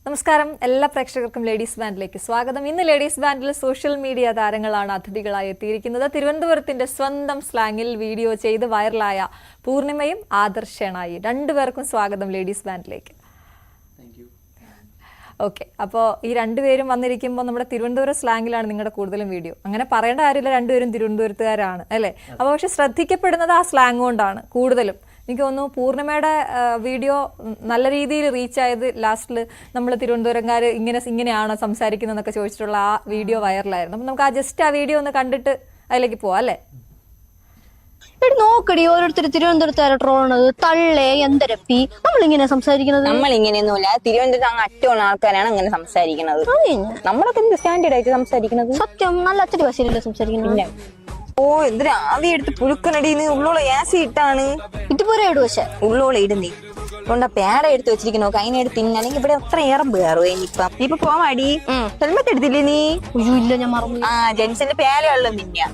നമസ്കാരം എല്ലാ പ്രേക്ഷകർക്കും ലേഡീസ് ബാൻഡിലേക്ക് സ്വാഗതം. ഇന്ന് ലേഡീസ് ബാൻഡിൽ സോഷ്യൽ മീഡിയ താരങ്ങളാണ് അതിഥികളായി എത്തിയിരിക്കുന്നത്. തിരുവനന്തപുരത്തിന്റെ സ്വന്തം സ്ലാങ്ങിൽ വീഡിയോ ചെയ്ത് വൈറലായ പൂർണിമയും ആദർശനായി. രണ്ടുപേർക്കും സ്വാഗതം ലേഡീസ് ബാൻഡിലേക്ക്. ഓക്കെ, അപ്പോൾ ഈ രണ്ടുപേരും വന്നിരിക്കുമ്പോൾ നമ്മുടെ തിരുവനന്തപുരം സ്ലാങ്ങിലാണ് നിങ്ങളുടെ കൂടുതലും വീഡിയോ. അങ്ങനെ പറയേണ്ട കാര്യമില്ല, രണ്ടുപേരും തിരുവനന്തപുരത്തുകാരാണ് അല്ലേ? അപ്പോൾ പക്ഷെ ശ്രദ്ധിക്കപ്പെടുന്നത് ആ സ്ലാങ് കൊണ്ടാണ് കൂടുതലും. എനിക്ക് തോന്നുന്നു പൂർണിമയുടെ വീഡിയോ നല്ല രീതിയിൽ റീച്ച് ആയത് ലാസ്റ്റിൽ നമ്മൾ തിരുവനന്തപുരംകാർ ഇങ്ങനെയാണോ സംസാരിക്കുന്നതെന്നൊക്കെ ചോദിച്ചിട്ടുള്ള ആ വീഡിയോ വൈറലായിരുന്നു. അപ്പം നമുക്ക് ജസ്റ്റ് ആ വീഡിയോ ഒന്ന് കണ്ടിട്ട് അതിലേക്ക് പോവാം അല്ലേ? നോക്കടി, ഓരോരുത്തർ തിരുവനന്തപുരത്തുകാരെ ട്രോളണത് തള്ളേ എന്തരപ്പി. നമ്മളിങ്ങനെ സംസാരിക്കുന്നത് നമ്മളിങ്ങനെയൊന്നുമില്ല. തിരുവനന്തപുരത്ത് അങ്ങ് അറ്റമുള്ള ആൾക്കാരാണ് അങ്ങനെ സംസാരിക്കുന്നത്. നമ്മളൊക്കെ എന്ത് സ്റ്റാൻഡേർഡ് ആയിട്ട് സംസാരിക്കുന്നത്. സത്യം, നല്ല അച്ചടി ഭാഷയിലല്ലേ സംസാരിക്കുന്നത്. ഓ എന്തൊരു ആവി എടുത്ത് പുഴുക്കനടിന്ന് ഉള്ളോളെ ആസി ഇട്ടാണ് ഇതുപോലെ ഇടും. പക്ഷെ ഉള്ളോളെ ഇടുന്നേ കൊണ്ട് പേട എടുത്ത് വെച്ചിരിക്കണോ കൈനെടുത്ത് തിന്ന, അല്ലെങ്കിൽ ഇവിടെ എത്ര ഏറം കയറും. ഇനിയിപ്പൊ പോവാടി. ഹെൽമെറ്റ് എടുത്തില്ലേ നീ? ഇല്ല, ഞാൻ മറന്നു. ആ ജെൻസിന്റെ പേരയുള്ള നിന്ന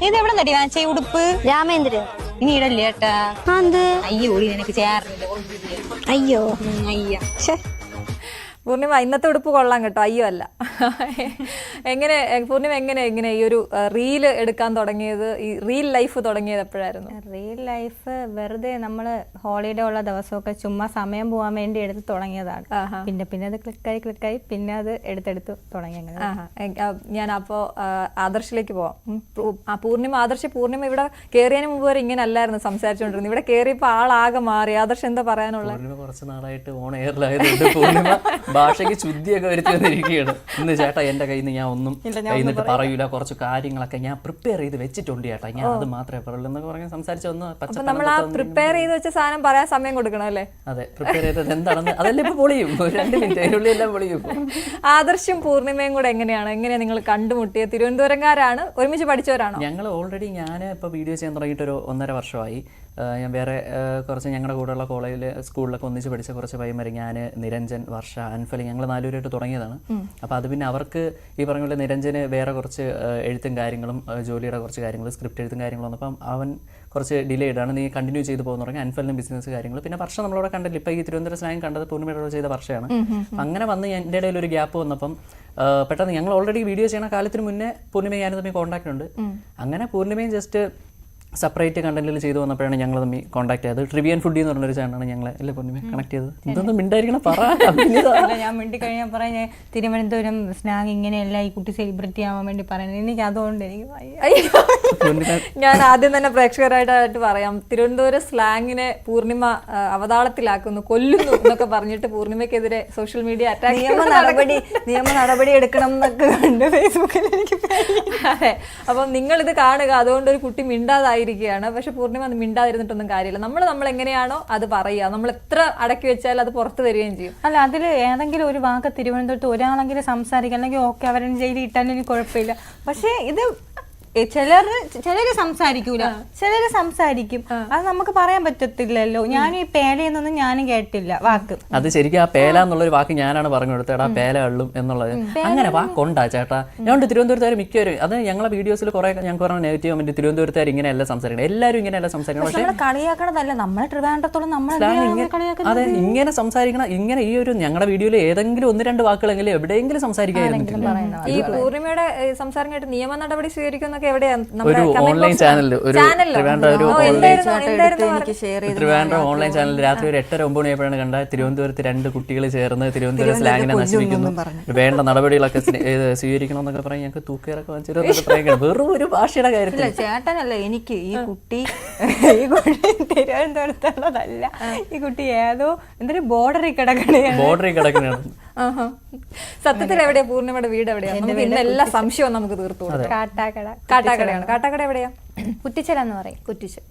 ഇത് എവിടെ നടി വാങ്ങിച്ച ഉടുപ്പ്? രാമേന്ദ്രൻ. ഇനി ഇടല്ലേ ഏട്ടാ. അയ്യോ ഓടി നിനക്ക് ചേർന്നില്ല. അയ്യോ അയ്യ പൂർണിമ ഇന്നത്തെ ഉടുപ്പ് കൊള്ളാം കേട്ടോ, അയ്യോ അല്ല. പൂർണിമ എങ്ങനെ ഈ ഒരു റീല് എടുക്കാൻ തുടങ്ങിയത്, ഈ റിയൽ ലൈഫ് തുടങ്ങിയത് എപ്പോഴായിരുന്നു? റിയൽ ലൈഫ് വെറുതെ നമ്മള് ഹോളിഡേ ഉള്ള ദിവസമൊക്കെ ചുമ്മാ സമയം പോകാൻ വേണ്ടി എടുത്ത് തുടങ്ങിയതാണ്. പിന്നെ അത് ക്ലിക്കായി പിന്നെ അത് എടുത്തെടുത്ത് തുടങ്ങി. ഞാൻ അപ്പോ ആദർശിലേക്ക് പോവാം. പൂർണിമ ഇവിടെ കയറിയതിന് മുമ്പ് വരെ ഇങ്ങനെ അല്ലായിരുന്നു സംസാരിച്ചുകൊണ്ടിരുന്നത്. ഇവിടെ കയറിയപ്പോ ആളാകെ മാറി. ആദർശ് എന്താ പറയാനുള്ളത്? കുറച്ച് നാളായിട്ട് ഓൺ എയറിലായതുകൊണ്ട് പൂർണിമ ഭാഷയ്ക്ക് ശുദ്ധിയൊക്കെ വരുത്തി വന്നിരിക്കുകയാണ്. ഇന്ന് ചേട്ടാ എന്റെ കയ്യിൽ നിന്ന് ഞാൻ ഒന്നും കയ്യിന്നിട്ട് പറയൂല, കുറച്ച് കാര്യങ്ങളൊക്കെ ഞാൻ പ്രിപ്പയർ ചെയ്ത് വെച്ചിട്ടുണ്ട് ചേട്ടാ, ഞാൻ അത് മാത്രമേ പറയുള്ളൂ എന്നൊക്കെ പറഞ്ഞ് സംസാരിച്ച് വന്ന് നമ്മൾ ആ പ്രിപ്പയർ ചെയ്ത് വെച്ച സാധനം പറയാൻ സമയം കൊടുക്കണം അല്ലേ? അതെ, പ്രിപ്പയർ ചെയ്തത് എന്താണെന്ന് അതെല്ലാം ഇപ്പൊ പൊളിയും. 2 മിനിറ്റ് അതിനുള്ളിൽ എല്ലാം പൊളിയും. ആദർശും പൂർണിമയും കൂടെ എങ്ങനെയാണ് നിങ്ങൾ കണ്ടുമുട്ടിയത്? തിരുവനന്തപുരംകാരാണ്, ഒരുമിച്ച് പഠിച്ചവരാണോ? ഞങ്ങൾ ഓൾറെഡി ഞാൻ ഇപ്പോൾ വീഡിയോ ചെയ്യാൻ തുടങ്ങിയിട്ട് ഒരു 1.5 വർഷമായി. ഞാൻ വേറെ കുറച്ച് ഞങ്ങളുടെ കൂടെയുള്ള കോളേജിൽ സ്കൂളിലൊക്കെ ഒന്നിച്ച് പഠിച്ച കുറച്ച് പയ്യന്മാർ, ഞാൻ, നിരഞ്ജൻ, വർഷ, അൻഫലി, ഞങ്ങൾ 4 പേരായിട്ട് തുടങ്ങിയതാണ്. അപ്പോൾ അത് പിന്നെ അവർക്ക് ഈ പറഞ്ഞ പോലെ നിരഞ്ജന് വേറെ കുറച്ച് എഴുത്തും കാര്യങ്ങളും ജോലിയുടെ കുറച്ച് കാര്യങ്ങൾ സ്ക്രിപ്റ്റ് എഴുത്തും കാര്യങ്ങളും വന്നപ്പം അവൻ കുറച്ച് ഡിലേ ഇടാണ്, നീ കണ്ടിന്യൂ ചെയ്ത് പോകുന്ന തുടങ്ങി. അൻഫലിനും ബിസിനസ് കാര്യങ്ങൾ. പിന്നെ വർഷം നമ്മളോട് കണ്ടില്ല, ഇപ്പോൾ ഈ തിരുവനന്തപുരം സ്ലാങ് കണ്ടത് പൂർണ്ണിമയോട് ചെയ്ത വർഷമാണ്. അങ്ങനെ വന്ന് എൻ്റെ ഇടയിൽ ഒരു ഗ്യാപ്പ് വന്നപ്പം പെട്ടെന്ന് ഞങ്ങൾ ഓൾറെഡി വീഡിയോ ചെയ്യുന്ന കാലത്തിന് മുന്നേ പൂർണ്ണിമയും ഞാനും തമ്മിൽ കോൺടാക്റ്റ് ഉണ്ട്. അങ്ങനെ പൂർണ്ണിമയും ജസ്റ്റ് സെപ്പറേറ്റ് കണ്ടന്റിൽ ചെയ്തു വന്നപ്പോഴാണ് ഞങ്ങൾ തമ്മിൽ കോൺടാക്ട് ചെയ്തത്. ട്രിവിയൻ ഫുഡി എന്ന് പറഞ്ഞൊരു ചാനലാണ് ഞങ്ങളെ അല്ലേ പൂർണ്ണിമ കണക്ട് ചെയ്തത്. ഇതൊന്നും മിണ്ടായിരിക്കണം, ഞാൻ മിണ്ടി കഴിഞ്ഞാൽ പറയാൻ തിരുവനന്തപുരം സ്നാങ് ഇങ്ങനെയല്ല ഈ കുട്ടി സെലിബ്രിറ്റി ആവാൻ വേണ്ടി പറയുന്നത്. എനിക്ക് അതുകൊണ്ട് ഞാൻ ആദ്യം തന്നെ പ്രേക്ഷകരായിട്ട് പറയാം, തിരുവനന്തപുരം സ്ലാങ്ങിനെ പൂർണിമ അവതാളത്തിലാക്കുന്നു, കൊല്ലുന്നു എന്നൊക്കെ പറഞ്ഞിട്ട് പൂർണിമയ്ക്കെതിരെ സോഷ്യൽ മീഡിയ അറ്റാക്ക് നിയമ നടപടി എടുക്കണം എന്നൊക്കെ കണ്ട് ഫേസ്ബുക്കിൽ എനിക്ക്. അതെ, അപ്പം നിങ്ങൾ ഇത് കാണുക, അതുകൊണ്ട് ഒരു കുട്ടി മിണ്ടാതായിരിക്കുകയാണ്. പക്ഷെ പൂർണിമ മിണ്ടാതിരുന്നിട്ടൊന്നും കാര്യമില്ല. നമ്മൾ എങ്ങനെയാണോ അത് പറയുക, നമ്മൾ എത്ര അടക്കി വെച്ചാൽ അത് പുറത്ത് വരികയും ചെയ്യും. അല്ല, അതിൽ ഏതെങ്കിലും ഒരു വാക്ക് തിരുവനന്തപുരത്ത് ഒരാളെങ്കിലും സംസാരിക്കുക, അല്ലെങ്കിൽ ഓക്കെ അവരെ ജയിലിൽ ഇട്ടാലും എനിക്ക് കുഴപ്പമില്ല. പക്ഷെ ഇത് ചിലര് സംസാരിക്കൂല, ചിലര് സംസാരിക്കും. അത് നമുക്ക് പറയാൻ പറ്റത്തില്ലല്ലോ. ഞാനും ഈ പേലയെന്നൊന്നും ഞാനും കേട്ടില്ല വാക്ക്. അത് ശരിക്കും ആ പേല എന്നുള്ളൊരു വാക്ക് ഞാനാണ് പറഞ്ഞു കൊടുത്തേടാ, പേല അള്ളും എന്നുള്ളത്. അങ്ങനെ വാക്കുണ്ടാ ചേട്ടാ? ഞാൻ തിരുവനന്തപുരത്തുകാർ മിക്കവരും അത് ഞങ്ങളെ വീഡിയോസിൽ കുറെ ഞങ്ങൾക്ക് പറഞ്ഞ നെഗറ്റീവ് കമന്റ്, തിരുവനന്തപുരത്തുകാർ ഇങ്ങനെയല്ല സംസാരിക്കണം, എല്ലാവരും ഇങ്ങനെയല്ല സംസാരിക്കണം. പക്ഷേ കളിയാക്കണതല്ല, നമ്മളെ ട്രിവാൻഡ്രത്തോളം അതെ ഇങ്ങനെ സംസാരിക്കണം. ഇങ്ങനെ ഈ ഒരു ഞങ്ങളുടെ വീഡിയോയിൽ ഏതെങ്കിലും 1-2 വാക്കുകളെങ്കിലും എവിടെയെങ്കിലും സംസാരിക്കാതിരുന്നിട്ടില്ല. ഈ പൂർണിമയുടെ സംസാരം കേട്ട് നിയമ നടപടി സ്വീകരിക്കുന്നൊക്കെ ഒരു ഓൺലൈൻ ചാനൽ, ഒരു ട്രിവാൻഡ്രം ഓൺലൈൻ ചാനൽ രാത്രി ഒരു 8-9 മണിയായപ്പോഴാണ് കണ്ട തിരുവനന്തപുരത്ത് 2 കുട്ടികൾ ചേർന്ന് തിരുവനന്തപുരം സ്ലാങ്ങിനെ നശിപ്പിക്കുന്നു, വേണ്ട നടപടികളൊക്കെ സ്വീകരിക്കണം എന്നൊക്കെ പറയാൻ ഞങ്ങൾക്ക് തൂക്കേറൊക്കെ വാങ്ങിച്ചു. വെറും ഒരു ഭാഷയുടെ കാര്യത്തിൽ ചേട്ടനല്ല, എനിക്ക് ഈ കുട്ടി തിരുവനന്തപുരത്തുള്ളതല്ല, ഈ കുട്ടി ഏതോ എന്തൊരു ബോർഡറിൽ കിടക്കണയാണ്. സത്യത്തിൽ എവിടെയാ പൂർണ്ണിമയുടെ വീട്? എവിടെയാണ്? എല്ലാ സംശയവും നമുക്ക് തീർത്തു കൊടുക്കാം. കാട്ടാക്കടയാണ്. കാട്ടാക്കട എവിടെയാ? കുറ്റിച്ചൽ എന്ന് പറയും. കുറ്റിച്ചൽ.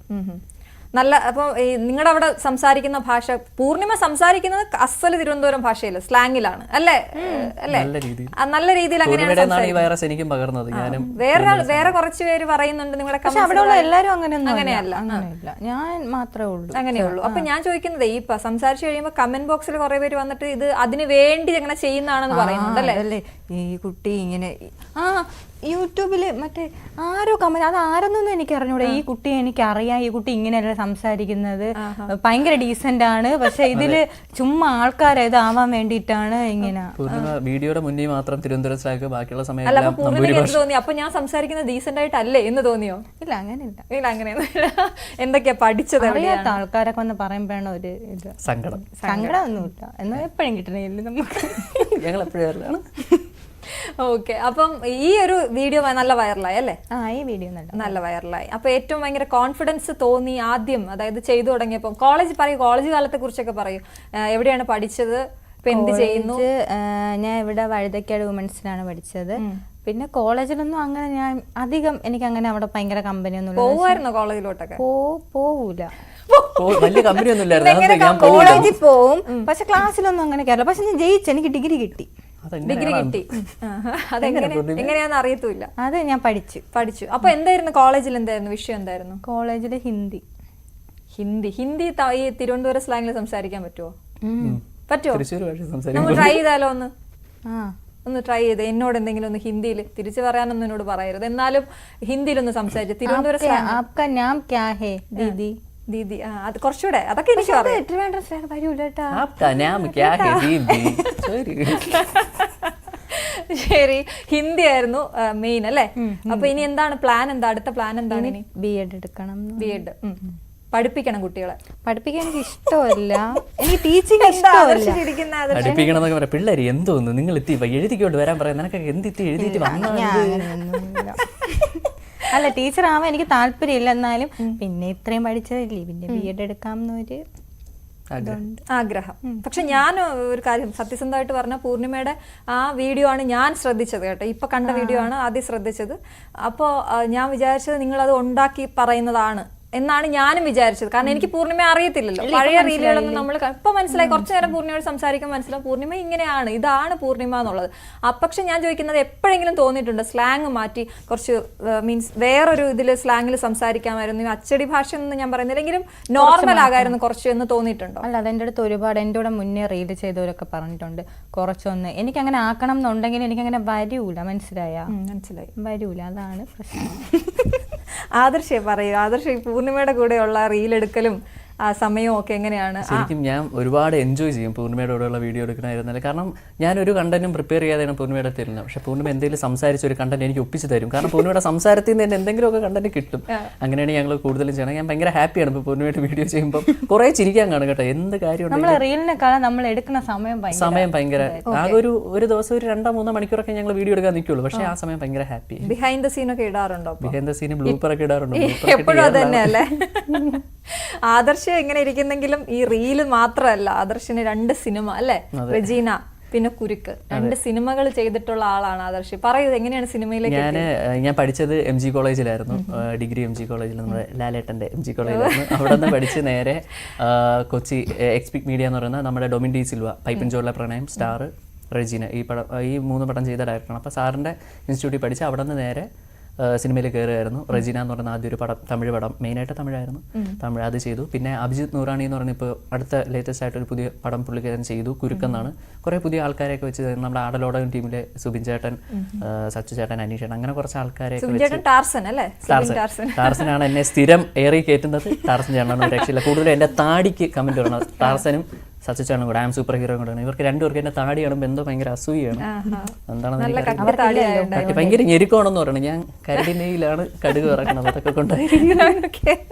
നല്ല. അപ്പോൾ ഈ നിങ്ങളുടെ അവിടെ സംസാരിക്കുന്ന ഭാഷ, പൂർണിമ സംസാരിക്കുന്നത് അസല് തിരുവനന്തപുരം ഭാഷയില്, സ്ലാങ്ങിലാണ് അല്ലേ? നല്ല രീതിയിൽ എനിക്കും പകർന്നത്. വേറെ കുറച്ച് പേര് പറയുന്നുണ്ട് നിങ്ങളുടെ, അവിടെയുള്ള എല്ലാരും അങ്ങനെയല്ല, ഞാൻ മാത്രമേ ഉള്ളൂ അങ്ങനെയുള്ളൂ. അപ്പൊ ഞാൻ ചോദിക്കുന്നത്, ഈ സംസാരിച്ചു കഴിയുമ്പോൾ കമന്റ് ബോക്സിൽ കുറെ പേര് വന്നിട്ട് ഇത് അതിന് വേണ്ടി അങ്ങനെ ചെയ്യുന്നതാണെന്ന് പറയുന്നുണ്ട് അല്ലേ? ഈ കുട്ടി ഇങ്ങനെ യൂട്യൂബില് മറ്റേ ആരോ കമന്റ്, അത് ആരെന്നൊന്നും എനിക്ക് അറിഞ്ഞൂടാ. ഈ കുട്ടിയെ എനിക്ക് അറിയാം, ഈ കുട്ടി ഇങ്ങനെയല്ല സംസാരിക്കുന്നത്, ഭയങ്കര ഡീസന്റ് ആണ്, പക്ഷെ ഇതില് ചുമ്മാ ആൾക്കാരെ ഇതാവാൻ വേണ്ടിയിട്ടാണ് ഇങ്ങനെ. വീഡിയോയുടെ മുന്നേ മാത്രം തിരുവനന്തപുരം സ്ലാഗ്, ബാക്കിയുള്ള സമയം അല്ല, അപ്പൊ പൂർണ്ണിമയ്ക്ക് എന്ത് തോന്നി? അപ്പൊ ഞാൻ സംസാരിക്കുന്നത് ഡീസെന്റ് ആയിട്ടല്ലേ എന്ന് തോന്നിയോ? ഇല്ല, അങ്ങനെയില്ല. ഇല്ല, അങ്ങനെയൊന്നും. എന്തൊക്കെയാ പഠിച്ചത്? അറിയാത്ത ആൾക്കാരൊക്കെ വന്ന് പറയുമ്പോഴാണ് ഒരു ഇത്. സങ്കടമൊന്നുമില്ല, എന്നാൽ എപ്പോഴും കിട്ടണില്ല നമുക്ക്. ഞങ്ങൾ എപ്പോഴും. ഓക്കെ, അപ്പം ഈ ഒരു വീഡിയോ നല്ല വൈറലായി അല്ലേ? ഈ വീഡിയോ നല്ല വൈറലായി. അപ്പൊ ഏറ്റവും ഭയങ്കര കോൺഫിഡൻസ് തോന്നി ആദ്യം, അതായത് ചെയ്തു തുടങ്ങിയപ്പോ? കോളേജ് കാലത്തെ കുറിച്ചൊക്കെ പറയൂ. എവിടെയാണ് പഠിച്ചത്? ഇപ്പൊ എന്ത് ചെയ്യുന്നു? ഞാൻ ഇവിടെ വഴുതക്കാട് വുമൻസിലാണ് പഠിച്ചത്. പിന്നെ കോളേജിലൊന്നും അങ്ങനെ ഞാൻ അധികം, എനിക്ക് അങ്ങനെ അവിടെ ഭയങ്കര കമ്പനി ഒന്നും. പോവായിരുന്നോ കോളേജിലോട്ടൊക്കെ? പോവൂല, വലിയ കമ്പനി ഒന്നും ഇല്ലായിരുന്നു. കോളേജിൽ പോവും, പക്ഷെ ക്ലാസ്സിലൊന്നും അങ്ങനെ കയറില്ല. പക്ഷെ ഞാൻ ജയിച്ചു, എനിക്ക് ഡിഗ്രി കിട്ടി. ഡിഗ്രി കിട്ടി. എങ്ങനെയാന്ന് അറിയത്തില്ല. അത് ഞാൻ പഠിച്ചു. അപ്പൊ എന്തായിരുന്നു കോളേജിൽ? എന്തായിരുന്നു വിഷയം? എന്തായിരുന്നു കോളേജില്? ഹിന്ദി. ഹിന്ദി ഈ തിരുവനന്തപുരം സ്ലാങ്ങിൽ സംസാരിക്കാൻ പറ്റുമോ? പറ്റുമോ? തൃശ്ശൂർ ഭാഷ നമ്മൾ സംസാരിക്കും. ട്രൈ ചെയ്താലോ? ഒന്ന് ട്രൈ ചെയ്ത് എന്നോട് എന്തെങ്കിലും ഒന്ന് ഹിന്ദിയിൽ തിരിച്ചു പറയാനൊന്നും എന്നോട് പറയരുത്, എന്നാലും ഹിന്ദിയിലൊന്ന് സംസാരിച്ചു. തിരുവനന്തപുരം ദീദി, അത് കുറച്ചുകൂടെ, അതൊക്കെ എനിക്ക് ശരി. ഹിന്ദി ആയിരുന്നു മെയിൻ അല്ലേ? അപ്പൊ ഇനി എന്താണ് പ്ലാൻ? അടുത്ത പ്ലാൻ എന്താണ്? ഇനി B.Ed എടുക്കണം. B.Ed പഠിപ്പിക്കണം കുട്ടികളെ. പഠിപ്പിക്കാൻ എനിക്ക് ഇഷ്ടമല്ല, എനിക്ക് ടീച്ചിങ് ഇഷ്ടമല്ല. പഠിപ്പിക്കണം എന്നൊക്കെ പറയാം. പിള്ളേര് എന്തോന്നു, നിങ്ങൾ എത്തി എഴുതിക്കൊണ്ട് വരാൻ പറയാം, നിനക്കൊക്കെ എന്തെത്തി എഴുതിയിട്ട് അല്ല, ടീച്ചർ ആവാൻ എനിക്ക് താല്പര്യമില്ല, എന്നാലും പിന്നെ ഇത്രയും പഠിച്ചതല്ലേ, പിന്നെ B.Ed എടുക്കാം എന്നൊരു ആഗ്രഹം. പക്ഷെ ഞാൻ ഒരു കാര്യം സത്യസന്ധമായിട്ട് പറഞ്ഞ, പൂർണിമയുടെ ആ വീഡിയോ ആണ് ഞാൻ ശ്രദ്ധിച്ചത് കേട്ടോ. ഇപ്പൊ കണ്ട വീഡിയോ ആണ് ആദ്യം ശ്രദ്ധിച്ചത്. അപ്പോൾ ഞാൻ വിചാരിച്ചത് നിങ്ങളത് ഉണ്ടാക്കി പറയുന്നതാണ് എന്നാണ് ഞാനും വിചാരിച്ചത്. കാരണം എനിക്ക് പൂർണിമയെ അറിയത്തില്ലല്ലോ. പഴയ റീലുകളൊന്നും നമ്മൾ ഇപ്പൊ മനസ്സിലായി. കുറച്ചു നേരം പൂർണിമയോട് സംസാരിക്കാൻ മനസ്സിലാവും പൂർണിമ ഇങ്ങനെയാണ്, ഇതാണ് പൂർണിമ എന്നുള്ളത്. പക്ഷെ ഞാൻ ചോദിക്കുന്നത്, എപ്പോഴെങ്കിലും തോന്നിയിട്ടുണ്ട് സ്ലാങ് മാറ്റി കുറച്ച് മീൻസ് വേറൊരു ഇതിൽ സ്ലാങ്ങിൽ സംസാരിക്കാമായിരുന്നു, അച്ചടി ഭാഷ എന്ന് ഞാൻ പറയുന്നില്ലെങ്കിലും നോർമൽ ആകായിരുന്നു കുറച്ച് എന്ന് തോന്നിയിട്ടുണ്ടോ? അല്ല, അതെന്റെ അടുത്ത് ഒരുപാട് എൻ്റെ കൂടെ മുന്നേ റീഡ് ചെയ്തവരൊക്കെ പറഞ്ഞിട്ടുണ്ട് കുറച്ചൊന്ന് എനിക്ക് അങ്ങനെ ആക്കണം എന്നുണ്ടെങ്കിൽ എനിക്കങ്ങനെ വരൂല. മനസ്സിലായി, വരൂല, അതാണ് പ്രശ്നം. ആദർശേ പറയൂ. ആദർശ പൂർണിമയുടെ കൂടെയുള്ള റീലെടുക്കലും ആ സമയവും ഒക്കെ എങ്ങനെയാണ്? ശരിക്കും ഞാൻ ഒരുപാട് എൻജോയ് ചെയ്യും പൂർണിമയുടെ കൂടെയുള്ള വീഡിയോ എടുക്കണമായിരുന്നത്. കാരണം ഞാനൊരു കണ്ടന്റും പ്രിപ്പയർ ചെയ്യാതെയാണ് പൂർണിമയുടെ തരുന്നത്. പക്ഷെ പൂർണിമ എന്തെങ്കിലും സംസാരിച്ച ഒരു കണ്ടന്റ് എനിക്ക് ഒപ്പിച്ച് തരും. കാരണം പൂർണിമയുടെ സംസാരത്തിൽ നിന്ന് തന്നെ എന്തെങ്കിലുമൊക്കെ കണ്ടന്റ് കിട്ടും. അങ്ങനെയാണ് ഞങ്ങൾ കൂടുതലും ചെയ്യണം. ഞാൻ ഭയങ്കര ഹാപ്പിയാണ് ഇപ്പോൾ പൂർണിമയുടെ വീഡിയോ ചെയ്യുമ്പോൾ. കുറേ ചിരിക്കാൻ കാണും കേട്ടോ, എന്ത് കാര്യം. റീലിനെക്കാളും നമ്മൾ എടുക്കുന്ന സമയം ഭയങ്കര ആകെ ഒരു ദിവസം ഒരു 2-3 മണിക്കൂറൊക്കെ ഞങ്ങൾ വീഡിയോ എടുക്കാൻ നിൽക്കുള്ളൂ. പക്ഷേ ആ സമയം ഭയങ്കര ഹാപ്പി. ബിഹൈൻഡ് ദ സീൻ ഒക്കെ ഇടാറുണ്ടോ? ബിഹൈൻഡ് ദ സീൻ ബ്ലൂപ്പർ ഒക്കെ ഇടാറുണ്ട്. എപ്പോഴും അത് തന്നെയല്ലേ? ആദർശ് എങ്ങനെ ഇരിക്കുന്നെങ്കിലും ഈ റീല് മാത്രമല്ല, ആദർശിന് 2 സിനിമ അല്ലേ? റെജീന പിന്നെ കുരുക്ക്, 2 സിനിമകൾ ചെയ്തിട്ടുള്ള ആളാണ് ആദർശ്. പറയൂ, എങ്ങനെയാണ് സിനിമയിലേക്ക്? ഞാൻ പഠിച്ചത് MG കോളേജിലായിരുന്നു. ഡിഗ്രി MG കോളേജിൽ, നമ്മുടെ ലാലേട്ടൻ്റെ MG കോളേജിലായിരുന്നു. അവിടെ നിന്ന് പഠിച്ച് നേരെ കൊച്ചി എക്സ്പിക് മീഡിയ എന്ന് പറയുന്ന നമ്മുടെ ഡൊമിൻ ഡി സിൽവ, പൈപ്പൻ ചോറിലെ പ്രണയം, സ്റ്റാർ, റെജീന, ഈ 3 പടം ചെയ്ത ഡയറക്ടറാണ്. അപ്പോൾ സാറിൻ്റെ ഇൻസ്റ്റിറ്റ്യൂട്ടിൽ പഠിച്ച് അവിടെ നിന്ന് നേരെ സിനിമയിൽ കയറുമായിരുന്നു. റെജീന എന്ന് പറയുന്ന ആദ്യം ഒരു പടം, തമിഴ് പടം, മെയിനായിട്ട് തമിഴായിരുന്നു. അത് ചെയ്തു. പിന്നെ അഭിജിത്ത് നൂറാണി എന്ന് പറയുന്ന ഇപ്പോൾ അടുത്ത ലേറ്റസ്റ്റ് ആയിട്ടൊരു പുതിയ പടം പുള്ളിക്കാരൻ ചെയ്തു, കുരുക്കെന്നാണ്. കുറേ പുതിയ ആൾക്കാരെയൊക്കെ വെച്ച്, നമ്മുടെ ആടലോടകം ടീമിലെ സുബിൻ ചേട്ടൻ, സച്ചു ചേട്ടൻ, അനീഷ് ചേട്ടൻ, അങ്ങനെ കുറച്ച് ആൾക്കാരെയൊക്കെ വെച്ച്. ടാർസനാണ് എന്നെ സ്ഥിരം ഏറി കയറ്റുന്നത്. ടാർസൻ ചേട്ടനാണ് രക്ഷയില്ല. കൂടുതലും എൻ്റെ താടിക്ക് കമൻറ്റ് വരണം. ടാർസനും സച്ചിച്ചാണ് കൂടെ, ആം സൂപ്പർ ഹീറോ കൂടെയാണ്. ഇവർക്ക് 2 പേർക്ക് എന്റെ താടി കാണുമ്പോൾ എന്തോ ഭയങ്കര അസൂയാണ്. എന്താണെന്ന് ഭയങ്കര ഞെരുക്കമാണെന്ന് പറയണം. ഞാൻ കരടിനെയിലാണ് കടുക് ഇറക്കുന്നത്, അതൊക്കെ കൊണ്ടായിരിക്കും.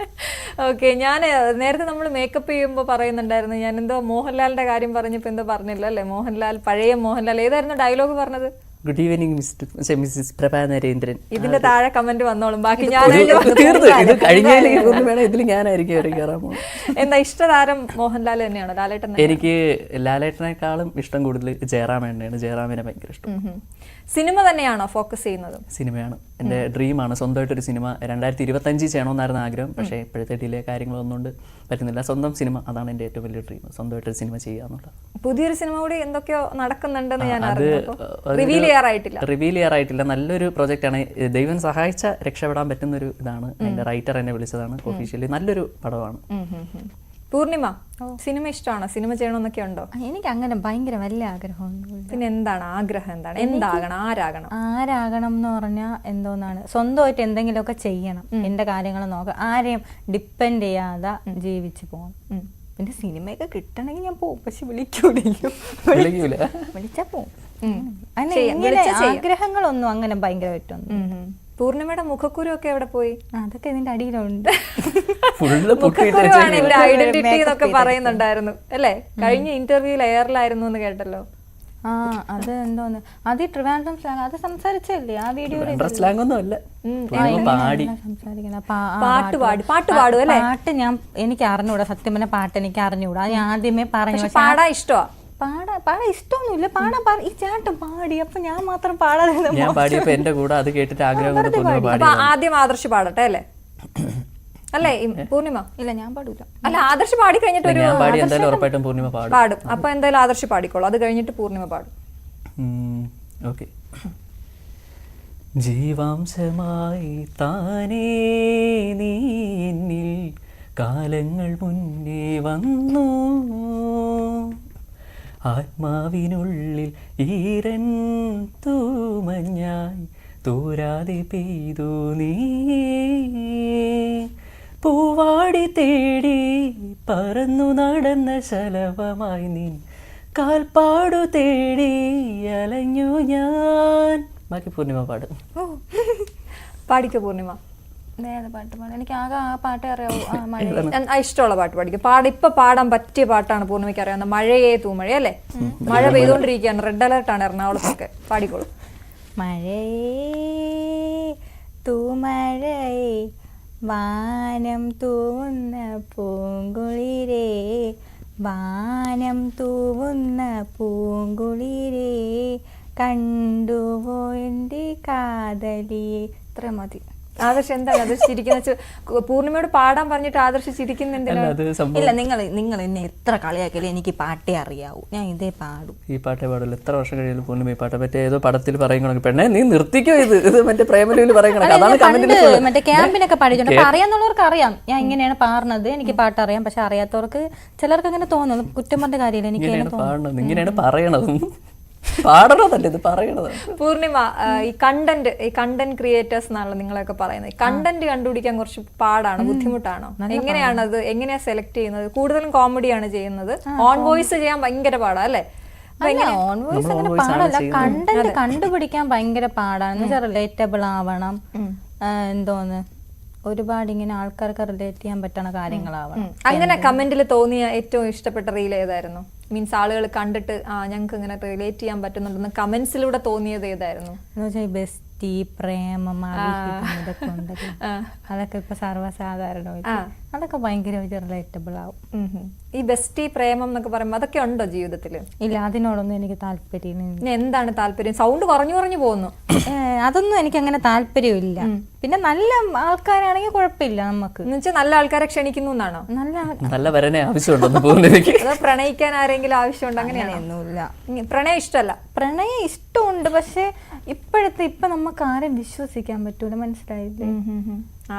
ഓക്കെ, ഞാൻ നേരത്തെ നമ്മൾ മേക്കപ്പ് ചെയ്യുമ്പോൾ പറയുന്നുണ്ടായിരുന്നു, ഞാൻ എന്തോ മോഹൻലാലിന്റെ കാര്യം പറഞ്ഞപ്പോൾ എന്തോ പറഞ്ഞില്ല അല്ലേ? മോഹൻലാൽ, പഴയ മോഹൻലാൽ. ഏതായിരുന്നു ഡയലോഗ് പറഞ്ഞത്? ഗുഡ് ഈവനിങ് മിസ്സസ് പ്രഭാ നരേന്ദ്രൻ. ഇതിന്റെ താഴെ കമന്റ് വന്നോളും, ബാക്കി ഞാൻ ഇതിൽ ഞാനായിരിക്കും. എന്താ ഇഷ്ടതാരം മോഹൻലാൽ തന്നെയാണോ ലാലേട്ടൻ? എനിക്ക് ലാലേട്ടനേക്കാളും ഇഷ്ടം കൂടുതൽ ജയറാമേട്ടനെയാണ്. ജയറാമിനെ ഭയങ്കര ഇഷ്ടം. സിനിമ തന്നെയാണോ ഫോക്കസ് ചെയ്യുന്നത്? സിനിമയാണ് എൻ്റെ ഡ്രീമാണ്. സ്വന്തമായിട്ടൊരു സിനിമ 2025 ചെയ്യണമെന്നായിരുന്നു ആഗ്രഹം. പക്ഷേ ഇപ്പോഴത്തെ ഡിലേ കാര്യങ്ങളൊന്നുകൊണ്ട് പറ്റുന്നില്ല. സ്വന്തം സിനിമ, അതാണ് എൻ്റെ ഏറ്റവും വലിയ ഡ്രീം, സ്വന്തമായിട്ടൊരു സിനിമ ചെയ്യുക എന്നുള്ളത്. പുതിയൊരു സിനിമ കൂടി എന്തൊക്കെയോ നടക്കുന്നുണ്ടെന്ന് ഞാൻ റിവീൽ ചെയ്യാറായിട്ടില്ല. നല്ലൊരു പ്രൊജക്റ്റാണ്. ദൈവം സഹായിച്ച രക്ഷപ്പെടാൻ പറ്റുന്നൊരു ഇതാണ്. എൻ്റെ റൈറ്റർ എന്നെ വിളിച്ചതാണ് ഒഫീഷ്യലി. നല്ലൊരു പടമാണ്. പൂർണിമ സിനിമ ഇഷ്ടമാണോ? സിനിമ ചെയ്യണമെന്നൊക്കെ ഉണ്ടോ? എനിക്ക് അങ്ങനെ ഭയങ്കര വലിയ ആഗ്രഹമൊന്നുമില്ല. പിന്നെ എന്താണ് ആഗ്രഹം? എന്താണ്, എന്താകണം, ആരാകണം? ആരാകണം എന്ന് പറഞ്ഞാൽ എന്തോന്നാണ്, സ്വന്തമായിട്ട് എന്തെങ്കിലുമൊക്കെ ചെയ്യണം, എന്റെ കാര്യങ്ങൾ നോക്കാം, ആരെയും ഡിപ്പെൻഡ് ചെയ്യാതെ ജീവിച്ചു പോകണം. പിന്നെ സിനിമയൊക്കെ കിട്ടണമെങ്കിൽ ഞാൻ പോകും, പക്ഷെ വിളിക്കൂലോ. വിളിച്ചാ പോകും. അങ്ങനെ ഇങ്ങനെ ആഗ്രഹങ്ങളൊന്നും അങ്ങനെ ഭയങ്കരമായിട്ടൊന്നും. പൂർണിമയുടെ മുഖക്കുരു ഒക്കെ എവിടെ പോയി? അതൊക്കെ ഇതിന്റെ അടിയിലുണ്ട്. മുഖക്കുരുവാണ് എന്റെ ഐഡന്റിറ്റി എന്നൊക്കെ പറയുന്നുണ്ടായിരുന്നു അല്ലേ? കഴിഞ്ഞ ഇന്റർവ്യൂവിൽ എയറിലായിരുന്നു എന്ന് കേട്ടല്ലോ. ആ അത് എന്തോന്ന്, അത് ഈ ട്രിവാൻഡ്രം സ്ലാങ് അത് സംസാരിച്ചല്ലേ ആ വീഡിയോയിൽ? പാട്ട് പാടും അല്ലേ? പാട്ട് എനിക്ക് അറിഞ്ഞൂടാ, സത്യം പറഞ്ഞ പാട്ട് എനിക്ക് അറിഞ്ഞൂടാ. ഞാൻ ആദ്യമേ പറഞ്ഞു പാടാ ഇഷ്ടമാ. പാടാൻ ഇഷ്ടമൊന്നുമില്ല, ഈ ചേട്ടൻ പാടി, അപ്പൊ ഞാൻ മാത്രം പാടാതെ ഞാൻ പാടിയപ്പോ എന്റെ കൂടെ അത് കേട്ടിട്ട് ആഗ്രഹം ആദ്യം ആദർശ് പാടട്ടെ അല്ലേ? അല്ലേ പൂർണിമ? ഇല്ല ഞാൻ പാടൂല. അല്ല ആദർശ് പാടി കഴിഞ്ഞിട്ട് ഉറപ്പായിട്ടും പൂർണിമ പാടും. അപ്പൊ എന്തായാലും ആദർശ് പാടിക്കോളൂ, അത് കഴിഞ്ഞിട്ട് പൂർണിമ പാടും. ഓക്കെ. ജീവാംശമായി താനേ നീ എന്നിൽ കാലങ്ങൾ മുന്നേ വന്നു, ആത്മാവിനുള്ളിൽ ഈരൻ തൂമഞ്ഞായി തോരാതെ പെയ്തു നീ, പൂവാടി തേടി പറന്നു നടന്ന ശലഭമായി നീ, കാൽപ്പാടു തേടി അലഞ്ഞു ഞാൻ. ബാക്കി പൂർണിമ പാടും. പാടിക്കോ പൂർണിമ. പാട്ട് പാടും. എനിക്ക് ആകെ ആ പാട്ടേ അറിയാവൂ. ഇഷ്ടമുള്ള പാട്ട് പാടിക്കും. ഇപ്പൊ പാടാൻ പറ്റിയ പാട്ടാണ് പൂർണിമയ്ക്ക് അറിയാവുന്ന മഴയേ തൂമഴ അല്ലേ? മഴ പെയ്തോണ്ടിരിക്കുകയാണ്, റെഡ് അലർട്ടാണ് എറണാകുളത്തൊക്കെ. പാടിക്കോളൂ. മഴയേ തൂമഴയേ വാനം തൂവുന്ന പൂങ്കുളിരേ, വാനം തൂവുന്ന പൂങ്കുളിരേ, കണ്ടുപോ എൻ്റെ കാതലിയെ. ഇത്ര മതി. ആദർശ് എന്താണ് ആദർശിച്ചിരിക്കുന്ന? പൂർണിമയോട് പാടാൻ പറഞ്ഞിട്ട് ആദർശ് ചിരിക്കുന്നുണ്ട്. ഇല്ല, നിങ്ങൾ എന്നെ എത്ര കളിയാക്കിയാലും എനിക്ക് പാട്ടേ അറിയാവൂ, ഞാൻ ഇതേ പാടും. ഈ പാട്ടേ പാടില്ല. എത്ര വർഷം കഴിയാലും പൂർണിമ ഈ പാട്ടെ പറ്റി ഏതോ പടത്തിൽ പറയണമെങ്കിൽ പെണ്ണെ നീ നിർത്തിക്കോ, ഇത് മറ്റേ പ്രേമലൂരിൽ പറയണം. മറ്റേ ക്യാമ്പിനൊക്കെ പാടിയിട്ടുണ്ട്. അപ്പൊ അറിയാന്നുള്ളവർക്ക് അറിയാം ഞാൻ ഇങ്ങനെയാണ് പാടുന്നത്, എനിക്ക് പാട്ട് അറിയാം. പക്ഷെ അറിയാത്തവർക്ക് ചിലർക്ക് അങ്ങനെ തോന്നുന്നു. കുറ്റം പറഞ്ഞ കാര്യമില്ല, എനിക്ക് ഇങ്ങനെയാണ് പറയണത്, പാടണതല്ലേ ഇത് പറയണത്. പൂർണിമ, ഈ കണ്ടന്റ് ക്രിയേറ്റേഴ്സ് എന്നാണല്ലോ നിങ്ങളൊക്കെ പറയുന്നത്. കണ്ടന്റ് കണ്ടുപിടിക്കാൻ കുറച്ച് പാടാണ്, ബുദ്ധിമുട്ടാണോ? എങ്ങനെയാണ് അത്, എങ്ങനെയാ സെലക്ട് ചെയ്യുന്നത്? കൂടുതലും കോമഡിയാണ് ചെയ്യുന്നത്. ഓൺ വോയിസ് ചെയ്യാൻ ഭയങ്കര പാടാ അല്ലേ? ഓൺ വോയിസ് അങ്ങനെ പാടല്ല, കണ്ടന്റ് കണ്ടുപിടിക്കാൻ ഭയങ്കര പാടാണ്. എന്ന് വെച്ചാൽ റിലേറ്റബിൾ ആവണം, എന്തോന്ന് ഒരുപാട് ഇങ്ങനെ ആൾക്കാർക്ക് റിലേറ്റ് ചെയ്യാൻ പറ്റുന്ന കാര്യങ്ങളാവണം. അങ്ങനെ കമന്റിൽ തോന്നിയ ഏറ്റവും ഇഷ്ടപ്പെട്ട റീൽ ഏതായിരുന്നു? മീൻസ് ആളുകൾ കണ്ടിട്ട് ഞങ്ങൾക്ക് ഇങ്ങനെ റിലേറ്റ് ചെയ്യാൻ പറ്റുന്നുണ്ടെന്ന് കമന്റ്സിലൂടെ തോന്നിയത് ഏതായിരുന്നു? ബെസ്റ്റി, പ്രേമം, ഇതൊക്കെ ഉണ്ടല്ലോ, അതൊക്കെ ഇപ്പൊ സർവ്വസാധാരണ, അതൊക്കെ ഭയങ്കര റിലേറ്റബിൾ ആവും. ഈ ബെസ്റ്റി, പ്രേമം എന്നൊക്കെ പറയുമ്പോൾ അതൊക്കെ ഉണ്ടോ ജീവിതത്തില്? ഇല്ല, അതിനോടൊന്നും എനിക്ക് താല്പര്യം. എന്താണ് താല്പര്യം? സൗണ്ട് കുറഞ്ഞു പോകുന്നു. അതൊന്നും എനിക്ക് അങ്ങനെ താല്പര്യമില്ല. പിന്നെ നല്ല ആൾക്കാരാണെങ്കിൽ കുഴപ്പമില്ല നമുക്ക്. എന്നുവെച്ചാൽ നല്ല ആൾക്കാരെ ക്ഷണിക്കുന്നു എന്നാണോ? നല്ല വരനെ ആവശ്യമുണ്ടോ? പ്രണയിക്കാൻ ആരെങ്കിലും ആവശ്യമുണ്ട്? അങ്ങനെയൊന്നുമില്ല. പ്രണയം ഇഷ്ടമല്ല? പ്രണയം ഇഷ്ടമുണ്ട്, പക്ഷെ ഇപ്പൊ നമുക്ക് ആരെയും വിശ്വസിക്കാൻ പറ്റൂല, മനസ്സിലായില്ലേ?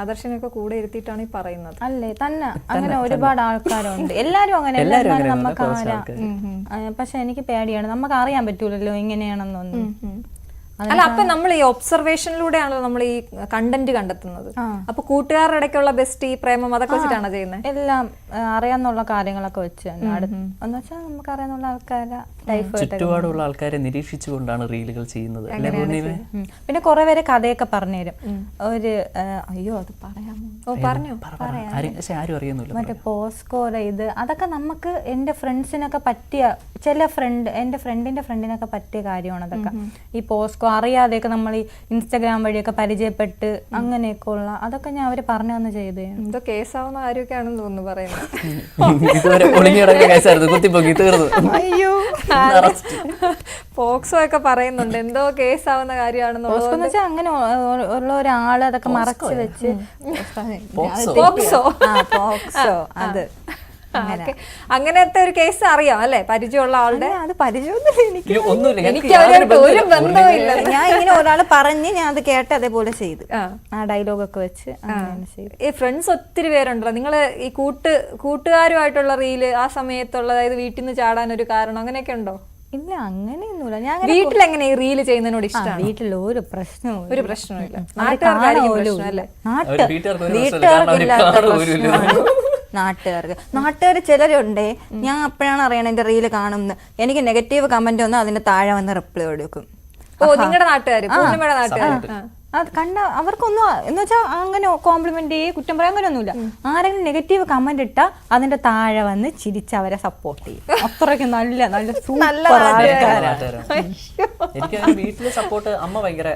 ആദർശനൊക്കെ കൂടെ ഇരുത്തിയിട്ടാണ് ഈ പറയുന്നത് അല്ലേ? തന്നെ അങ്ങനെ ഒരുപാട് ആൾക്കാരുണ്ട്. എല്ലാരും അങ്ങനെ നമുക്ക് ആരാ, പക്ഷെ എനിക്ക് പേടിയാണ്, നമുക്ക് അറിയാൻ പറ്റൂലല്ലോ എങ്ങനെയാണെന്നൊന്നും. അല്ല, അപ്പൊ നമ്മൾ ഈ ഒബ്സർവേഷനിലൂടെയാണല്ലോ നമ്മൾ ഈ കണ്ടന്റ് കണ്ടെത്തുന്നത്. അപ്പൊ കൂട്ടുകാരുടെ ഇടയ്ക്കുള്ള ബെസ്റ്റ് പ്രേമം അതൊക്കെ വെച്ചിട്ടാണ് ചെയ്യുന്നത്? എല്ലാം അറിയാന്നുള്ള കാര്യങ്ങളൊക്കെ വെച്ച് എന്ന് വെച്ചാൽ നമുക്ക് അറിയാന്നുള്ള ആൾക്കാരെ ചുറ്റുപാടുള്ള ആൾക്കാരെ നിരീക്ഷിച്ചുകൊണ്ടാണ് റീലുകൾ ചെയ്യുന്നത്. പിന്നെ കുറെ പേര് കഥയൊക്കെ പറഞ്ഞുതരും. ഒരു അയ്യോ അത് പറയാമോ? ആരും അറിയുന്നില്ല. മറ്റേ പോസ്കോയുടെ ഇത് അതൊക്കെ നമുക്ക് എന്റെ ഫ്രണ്ട്സിനൊക്കെ പറ്റിയ എന്റെ ഫ്രണ്ടിനൊക്കെ പറ്റിയ കാര്യമാണ് അതൊക്കെ. ഈ പോസ്കോ അറിയാതെയൊക്കെ നമ്മൾ ഈ ഇൻസ്റ്റാഗ്രാം വഴിയൊക്കെ പരിചയപ്പെട്ട് അങ്ങനെയൊക്കെ ഉള്ള അതൊക്കെ ഞാൻ അവര് പറഞ്ഞു തന്ന് ചെയ്ത്. എന്തോ കേസാവുന്ന കാര്യമൊക്കെയാണെന്ന് തോന്നുന്നു പറയുന്നത്. അയ്യോ, പോക്സോ ഒക്കെ പറയുന്നുണ്ട്, എന്തോ കേസാവുന്ന കാര്യമാണെന്നുള്ളത്. അങ്ങനെ ഉള്ള ഒരാള് അതൊക്കെ മറച്ചു വെച്ച് പോക്സോ അത് ഓക്കേ. അങ്ങനത്തെ ഒരു കേസ് അറിയാം അല്ലേ, പരിചയമുള്ള ആളുടെ? അത് പരിചയമൊന്നുമില്ല എനിക്ക്. അയ്യോ, ഒന്നുമില്ല, എനിക്ക് ഞങ്ങൾക്ക് യാതൊരു അവരായിട്ട് ഒരു ബന്ധവുമില്ല. ബന്ധവും ഇല്ല. ഞാൻ ഇങ്ങനെ ഒരാൾ പറഞ്ഞ് ഞാൻ അത് കേട്ട് അതേപോലെ ചെയ്ത് ആ ഡയലോഗൊക്കെ വെച്ച് അങ്ങനെ ചെയ്തു. ഈ ഫ്രണ്ട്സ് ഒത്തിരി പേരുണ്ടല്ലോ, നിങ്ങൾ ഈ കൂട്ടുകാരുമായിട്ടുള്ള റീല് ആ സമയത്തുള്ള, അതായത് വീട്ടിൽ നിന്ന് ചാടാൻ ഒരു കാരണം അങ്ങനെയൊക്കെ ഉണ്ടോ? ഇല്ല അങ്ങനെയൊന്നുമില്ല. ഞാൻ വീട്ടിലെങ്ങനെ ഈ റീല് ചെയ്യുന്നതിനോട് ഇഷ്ടമാണ്? വീട്ടിൽ ഒരു പ്രശ്നവും ഒരു പ്രശ്നമില്ല. നാട്ടുകാർക്കായിരിക്കും പ്രശ്നം അല്ലേ? അവര് വീട്ടുകാർക്ക് ഒരു പ്രശ്നമില്ല, കാരണം അവര് നാട്ടുകാർക്ക് ചിലരുണ്ടേ, ഞാൻ അപ്പോഴാണ് അറിയണത് എന്റെ റീല് കാണുന്നത്. എനിക്ക് നെഗറ്റീവ് കമന്റ് ഒന്നും അതിന്റെ താഴെ വന്ന് റിപ്ലൈ കൊടുക്കും. ഓ, നിങ്ങളുടെ നാട്ടുകാര്, പൂർണ്ണിമയുടെ നാട്ടുകാര്. അത് കണ്ട അവർക്കൊന്നും എന്ന് വെച്ചാൽ അങ്ങനെ കോംപ്ലിമെന്റ് കുറ്റം പറയാൻ അങ്ങനെയൊന്നുമില്ല. ആരെങ്കിലും നെഗറ്റീവ് കമന്റ് ഇട്ടാ അതിന്റെ താഴെ വന്ന് ചിരിച്ച് അവരെ സപ്പോർട്ട് ചെയ്യും. അത്രയ്ക്ക് നല്ല സൂപ്പർ ആൾക്കാരാണ്. എനിക്ക് വീട്ടിലെ സപ്പോർട്ട് അമ്മ ഭയങ്കര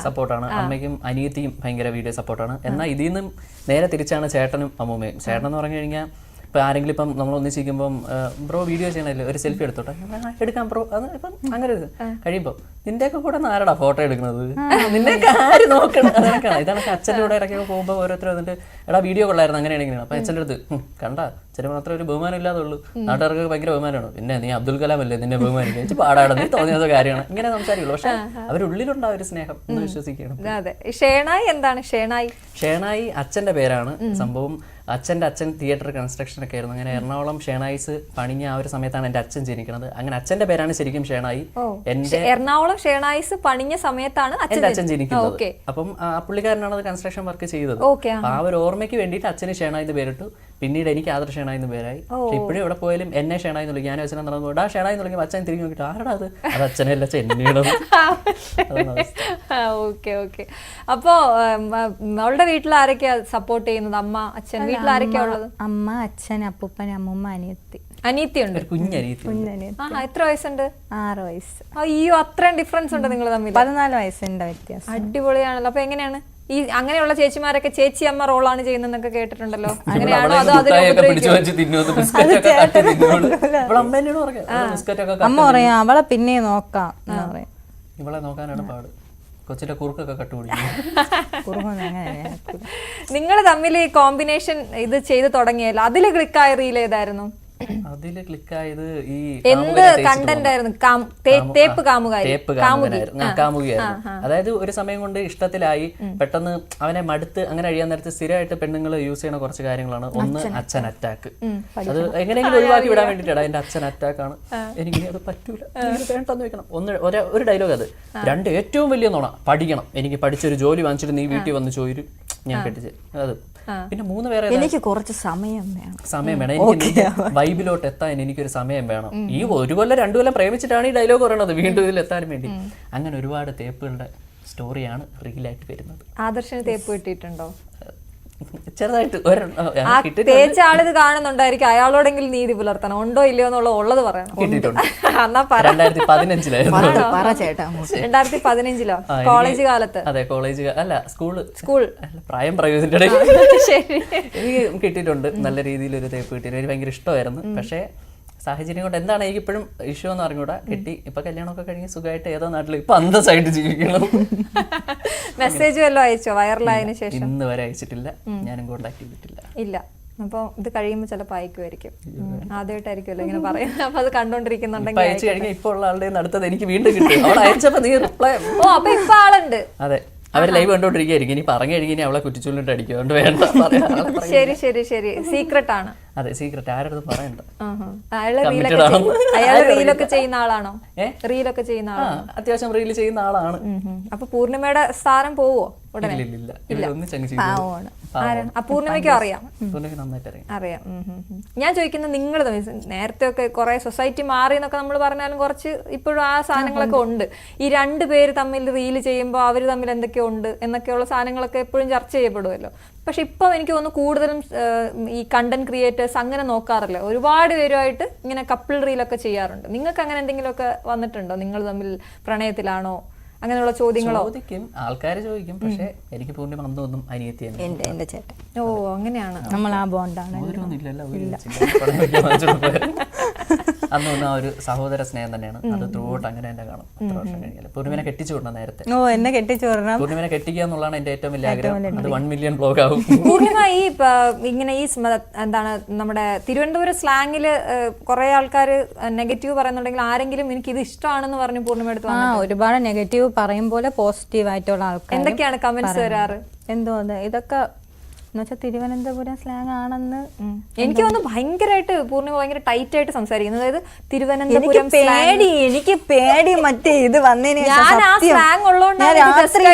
സപ്പോർട്ടാണ്. അമ്മയ്ക്കും അനിയത്തിയും ഭയങ്കര വീഡിയോ സപ്പോർട്ടാണ്. എന്നാൽ ഇതിൽ നിന്നും നേരെ തിരിച്ചാണ് ചേട്ടനും അമ്മൂമ്മയും. ചേട്ടൻ എന്ന് പറഞ്ഞു കഴിഞ്ഞാൽ ഇപ്പം ആരെങ്കിലും ഇപ്പം നമ്മൾ ഒന്നിച്ചിരിക്കുമ്പം ബ്രോ വീഡിയോ ചെയ്യണമല്ലോ, ഒരു സെൽഫി എടുത്തോട്ടെ, എടുക്കാം ബ്രോ, അത് ഇപ്പം അങ്ങനെ കഴിയുമ്പോൾ നിന്റെയൊക്കെ കൂടെ ആരടാ ഫോട്ടോ എടുക്കുന്നത്, നിന്നെയൊക്കെ ആര് നോക്കണം, അതൊക്കെയാണ്. ഇതാണ് അച്ഛൻ്റെ കൂടെ ഇടയ്ക്കൊക്കെ പോകുമ്പോൾ ഓരോരുത്തർ വന്നിട്ട് എടാ വീഡിയോ കൊള്ളായിരുന്നു അങ്ങനെയാണെങ്കിലും അപ്പം അച്ഛൻ്റെ അടുത്ത് കണ്ട ചില മാത്രമേ ഒരു ബഹുമാനം ഇല്ലാതുള്ളൂ, നാട്ടുകാർക്ക് ഭയങ്കര ബഹുമാനമാണ്, പിന്നെ നീ അബ്ദുൽ കലാം അല്ലേ നിന്നെ ബഹുമാനിക്കുക, എനിക്ക് പാടാണ്, നീ തോന്നിയത് കാര്യമാണ്, ഇങ്ങനെ സംസാരിക്കുള്ളൂ. പക്ഷെ അവരുള്ളിലുണ്ടാവും ഒരു സ്നേഹം എന്ന് വിശ്വസിക്കണം. അതെ. ഷേണായി എന്താണ്? ഷേണായി അച്ഛൻ്റെ പേരാണ്. സംഭവം അച്ഛൻ തിയേറ്റർ കൺസ്ട്രക്ഷൻ ഒക്കെ ആയിരുന്നു. അങ്ങനെ എറണാകുളം ഷേണായിസ് പണിഞ്ഞ ആ ഒരു സമയത്താണ് എൻ്റെ അച്ഛൻ ജനിക്കുന്നത്. അങ്ങനെ അച്ഛൻ്റെ പേരാണ് ശരിക്കും ഷേണായി. എറണാകുളം ഷേണായിസ് പണിഞ്ഞ സമയത്താണ് എൻ്റെ അച്ഛൻ ജനിക്കുന്നത്. അപ്പം പുള്ളിക്കാരനാണ് അത് കൺസ്ട്രക്ഷൻ വർക്ക് ചെയ്തത്. ആ ഒരു ഓർമ്മയ്ക്ക് വേണ്ടിയിട്ട് അച്ഛന് ഷേണായി എന്ന് പേരിട്ടു. പിന്നീട് എനിക്ക് ആദർ ഷേണായി എന്ന് പേരായി. പക്ഷെ ഇപ്പോഴും എവിടെ പോയാലും എന്നെ ഷേണായി എന്ന് വിളിക്കും. ഞാൻ അച്ഛനെ നടന്നു പോയി ഷേണായി എന്ന് വിളിക്കുമ്പോൾ അച്ഛൻ തിരിഞ്ഞു നോക്കിയിട്ട് ആരടാ അത് അച്ഛനല്ല ചെന്നീടത്. Okay okay. അപ്പോ അവളുടെ വീട്ടിൽ ആരൊക്കെയാ സപ്പോർട്ട് ചെയ്യുന്നത്? അമ്മ, അച്ഛൻ? വീട്ടിൽ ആരൊക്കെയാ ഉള്ളത്? അമ്മ, അച്ഛൻ, അപ്പൂപ്പൻ, അമ്മൂമ്മ, അനിയത്തിയുണ്ട്. കുഞ്ഞനിയത്തി. എത്ര വയസ്സുണ്ട്? 6 വയസ്സ്. അയ്യോ, അത്രയും ഡിഫറൻസ് ഉണ്ട് നിങ്ങൾ തമ്മിൽ? 14 വയസ്സിന്റെ വ്യത്യാസം. അടിപൊളിയാണല്ലോ. അപ്പൊ എങ്ങനെയാണ് ഈ അങ്ങനെയുള്ള ചേച്ചിമാരൊക്കെ ചേച്ചി അമ്മ റോളാണ് ചെയ്യുന്നതെന്നൊക്കെ കേട്ടിട്ടുണ്ടല്ലോ, അങ്ങനെയാണോ അതോ അമ്മ പറയാ അവളെ പിന്നെ നോക്കാം എന്ന് പറയാം. ഇവളെ നോക്കാനാണ് പാട്. കൊച്ചിന്റെ കുറുക്കൊക്കെ കട്ടുപിടിക്കും. നിങ്ങൾ തമ്മിൽ ഈ കോമ്പിനേഷൻ ഇത് ചെയ്ത് തുടങ്ങിയല്ലോ, അതില് ക്ലിക്കായ റീൽ ഏതായിരുന്നു? അതില് ക്ലിക്കായത് ഈ എന്ത് കണ്ടന്റ് ആയിരുന്നു? തേപ്പ് കാമുകയായിരുന്നു. അതായത് ഒരു സമയം കൊണ്ട് ഇഷ്ടത്തിലായി, പെട്ടെന്ന് അവനെ മടുത്ത് അങ്ങനെ കഴിയാൻ നേരത്ത് സ്ഥിരമായിട്ട് പെണ്ണുങ്ങൾ യൂസ് ചെയ്യുന്ന കുറച്ച് കാര്യങ്ങളാണ്. ഒന്ന് അച്ഛൻ അറ്റാക്ക്. അത് എങ്ങനെയെങ്കിലും ഒഴിവാക്കി വിടാൻ വേണ്ടിട്ടാണ് എന്റെ അച്ഛൻ അറ്റാക്ക് ആണ്, എനിക്ക് അത് പറ്റൂല, വേണ്ടെന്ന് വെക്കണം. ഒരു ഡയലോഗ് അത്. 2 ഏറ്റവും വലിയ നുണ, പഠിക്കണം, എനിക്ക് പഠിച്ചൊരു ജോലി വാങ്ങിച്ചിട്ട് നീ വീട്ടിൽ വന്ന് ചോദിച്ചു ഞാൻ കെട്ടിച്ച് അത്. പിന്നെ 3 വേറെ എനിക്ക് കുറച്ച് സമയം വേണം, എനിക്ക് വൈബിലോട്ട് എത്താൻ എനിക്കൊരു സമയം വേണം. ഈ 1 കൊല്ലം 2 കൊല്ലം പ്രേമിച്ചിട്ടാണ് ഈ ഡയലോഗ് പറയണത് വീണ്ടും ഇതിൽ എത്താൻ വേണ്ടി. അങ്ങനെ ഒരുപാട് തേപ്പുകളുടെ സ്റ്റോറിയാണ് റീലായിട്ട് വരുന്നത്. ആദർശന് തേപ്പ് കിട്ടിയിട്ടുണ്ടോ? ചെറുതായിട്ട് തേച്ച ആളിത് കാണുന്നുണ്ടായിരിക്കും, അയാളോടെങ്കിലും നീതി പുലർത്തണം, ഉണ്ടോ ഇല്ലയോ എന്നുള്ള ഉള്ളത് പറയണം. കിട്ടിയിട്ടുണ്ട്. എന്നാ 2015 2015 കോളേജ് കാലത്ത്? അതെ, കോളേജ് അല്ല സ്കൂൾ പ്രായം പറയുന്നതിന്റെ എനിക്ക് കിട്ടിയിട്ടുണ്ട്. നല്ല രീതിയിൽ ഒരു തേപ്പ് കിട്ടിയിട്ട് എനിക്ക് ഭയങ്കര ഇഷ്ടമായിരുന്നു. പക്ഷേ സാഹചര്യം കൊണ്ട് എന്താണ് എനിക്ക് ഇപ്പോഴും ഇഷ്യൂ എന്ന് അറിഞ്ഞൂടാ. കിട്ടി, ഇപ്പൊ കല്യാണമൊക്കെ കഴിഞ്ഞ് സുഖമായിട്ട് ഏതോ നാട്ടിൽ ഇപ്പൊ അന്തസ്സായിട്ട് ജീവിക്കണം. മെസ്സേജ് വല്ലതും അയച്ചോ വൈറലായതിനു ശേഷം? ഇന്ന് വരെ അയച്ചിട്ടില്ല, ഞാനും കോണ്ടാക്ട് ചെയ്തിട്ടില്ല. ഇല്ല. അപ്പൊ ഇത് കഴിയുമ്പോൾ ചിലപ്പോൾ അയക്കുമായിരിക്കും, ആദ്യമായിട്ടായിരിക്കുമല്ലോ ഇങ്ങനെ പറയുന്നത്. അപ്പൊ അത് കണ്ടോണ്ടിരിക്കുന്നുണ്ടെങ്കിൽ അയച്ചു കഴിഞ്ഞാൽ ഇപ്പൊ ഉള്ള ആളുടെ അടുത്തത് എനിക്ക് വീണ്ടും കിട്ടും. അവൾ അയച്ചപ്പോ നീ റിപ്ലൈ. ഓ, അപ്പൊ ഇപ്പൊ ആളുണ്ട്. അതെ, അവർ ലൈവ് കണ്ടോണ്ടിരിക്കുകയായിരിക്കും. ഇനി പറഞ്ഞു കഴിഞ്ഞാൽ അവളെ കുറ്റിച്ചൂലിട്ട് അടിക്കും, അതുകൊണ്ട് വേണ്ട. ശരി സീക്രട്ട് ആണ്. അതെ, സീക്രട്ട്, ആരടുത്ത് പറയണ്ട. അയാൾ റീലൊക്കെ ചെയ്യുന്ന ആളാണോ? റീലൊക്കെ ചെയ്യുന്ന ആളാണ്, അത്യാവശ്യം റീൽ ചെയ്യുന്ന ആളാണ്. അപ്പൊ പൂർണിമയുടെ സ്ഥാനം പോവോ ഉടനെ? പൂർണിമയ്ക്കും അറിയാം. അറിയാം. ഞാൻ ചോദിക്കുന്നത്, നിങ്ങൾ നേരത്തെ ഒക്കെ കുറെ സൊസൈറ്റി മാറി എന്നൊക്കെ നമ്മൾ പറഞ്ഞാലും കുറച്ച് ഇപ്പോഴും ആ സാധനങ്ങളൊക്കെ ഉണ്ട്. ഈ 2 പേര് തമ്മിൽ റീല് ചെയ്യുമ്പോൾ അവർ തമ്മിൽ എന്തൊക്കെയോ ഉണ്ട് എന്നൊക്കെയുള്ള സാധനങ്ങളൊക്കെ എപ്പോഴും ചർച്ച ചെയ്യപ്പെടുമല്ലോ. പക്ഷെ ഇപ്പം എനിക്ക് തോന്നുന്നു കൂടുതലും ഈ കണ്ടന്റ് ക്രിയേറ്റേഴ്സ് അങ്ങനെ നോക്കാറില്ല, ഒരുപാട് പേരുമായിട്ട് ഇങ്ങനെ കപ്പിൾ റീലൊക്കെ ചെയ്യാറുണ്ട്. നിങ്ങൾക്ക് അങ്ങനെ എന്തെങ്കിലുമൊക്കെ വന്നിട്ടുണ്ടോ? നിങ്ങൾ തമ്മിൽ പ്രണയത്തിലാണോ? അങ്ങനെയുള്ള ചോദ്യങ്ങളോ? ചോദിക്കും, ആൾക്കാർ ചോദിക്കും. പക്ഷെ എനിക്ക് പൂർണ്ണിമ അന്നൊന്നും അനിയത്തിയാണ് എന്റെ ചേട്ടൻ. ഓ, അങ്ങനെയാണ്. നമ്മൾ ആ ബോണ്ടാണ്. അന്നൊന്നും ആ ഒരു സഹോദര സ്നേഹം തന്നെയാണ്. അത് ത്രൂ ഔട്ട് അങ്ങനെ തന്നെ കാണും. എത്ര വർഷം കഴിഞ്ഞാൽ പൂർണിമനെ കെട്ടിച്ചു വിടണം നേരത്തെ. ഓ എന്നെ കെട്ടിച്ചു വിടണം. പൂർണിമനെ കെട്ടിക്കുക എന്നുള്ളതാണ് എന്റെ ഏറ്റവും വലിയ ആഗ്രഹം. അത് 1 മില്യൺ ബ്ലോഗ് ആവും. പൂർണിമ ഈ ഇങ്ങനെ ഈ എന്താണ് നമ്മുടെ തിരുവനന്തപുരം സ്ലാങ്ങില് കുറെ ആൾക്കാർ നെഗറ്റീവ് പറയുന്നുണ്ടെങ്കിൽ ആരെങ്കിലും എനിക്ക് ഇത് ഇഷ്ടമാണെന്ന് പറഞ്ഞു പൂർണിമ എടുത്ത് ഒരുപാട് നെഗറ്റീവ് പറയും പോലെ പോസിറ്റീവ് ആയിട്ടുള്ള ആൾക്കാർ എന്തൊക്കെയാണ് കമന്റ്സ് വരാറ്? എന്തോ ഇതൊക്കെ എന്നുവെച്ചാൽ തിരുവനന്തപുരം സ്ലാങ് ആണെന്ന് എനിക്ക് തോന്നുന്നു ഭയങ്കരമായിട്ട് പൂർണിമ ഭയങ്കര ടൈറ്റ് ആയിട്ട് സംസാരിക്കുന്നത്. അതായത് തിരുവനന്തപുരം എനിക്ക് പേടി മറ്റേ ഇത് വന്നതിന് ഞാൻ ആ സ്ലാങ് ഉള്ളതുകൊണ്ടാണ്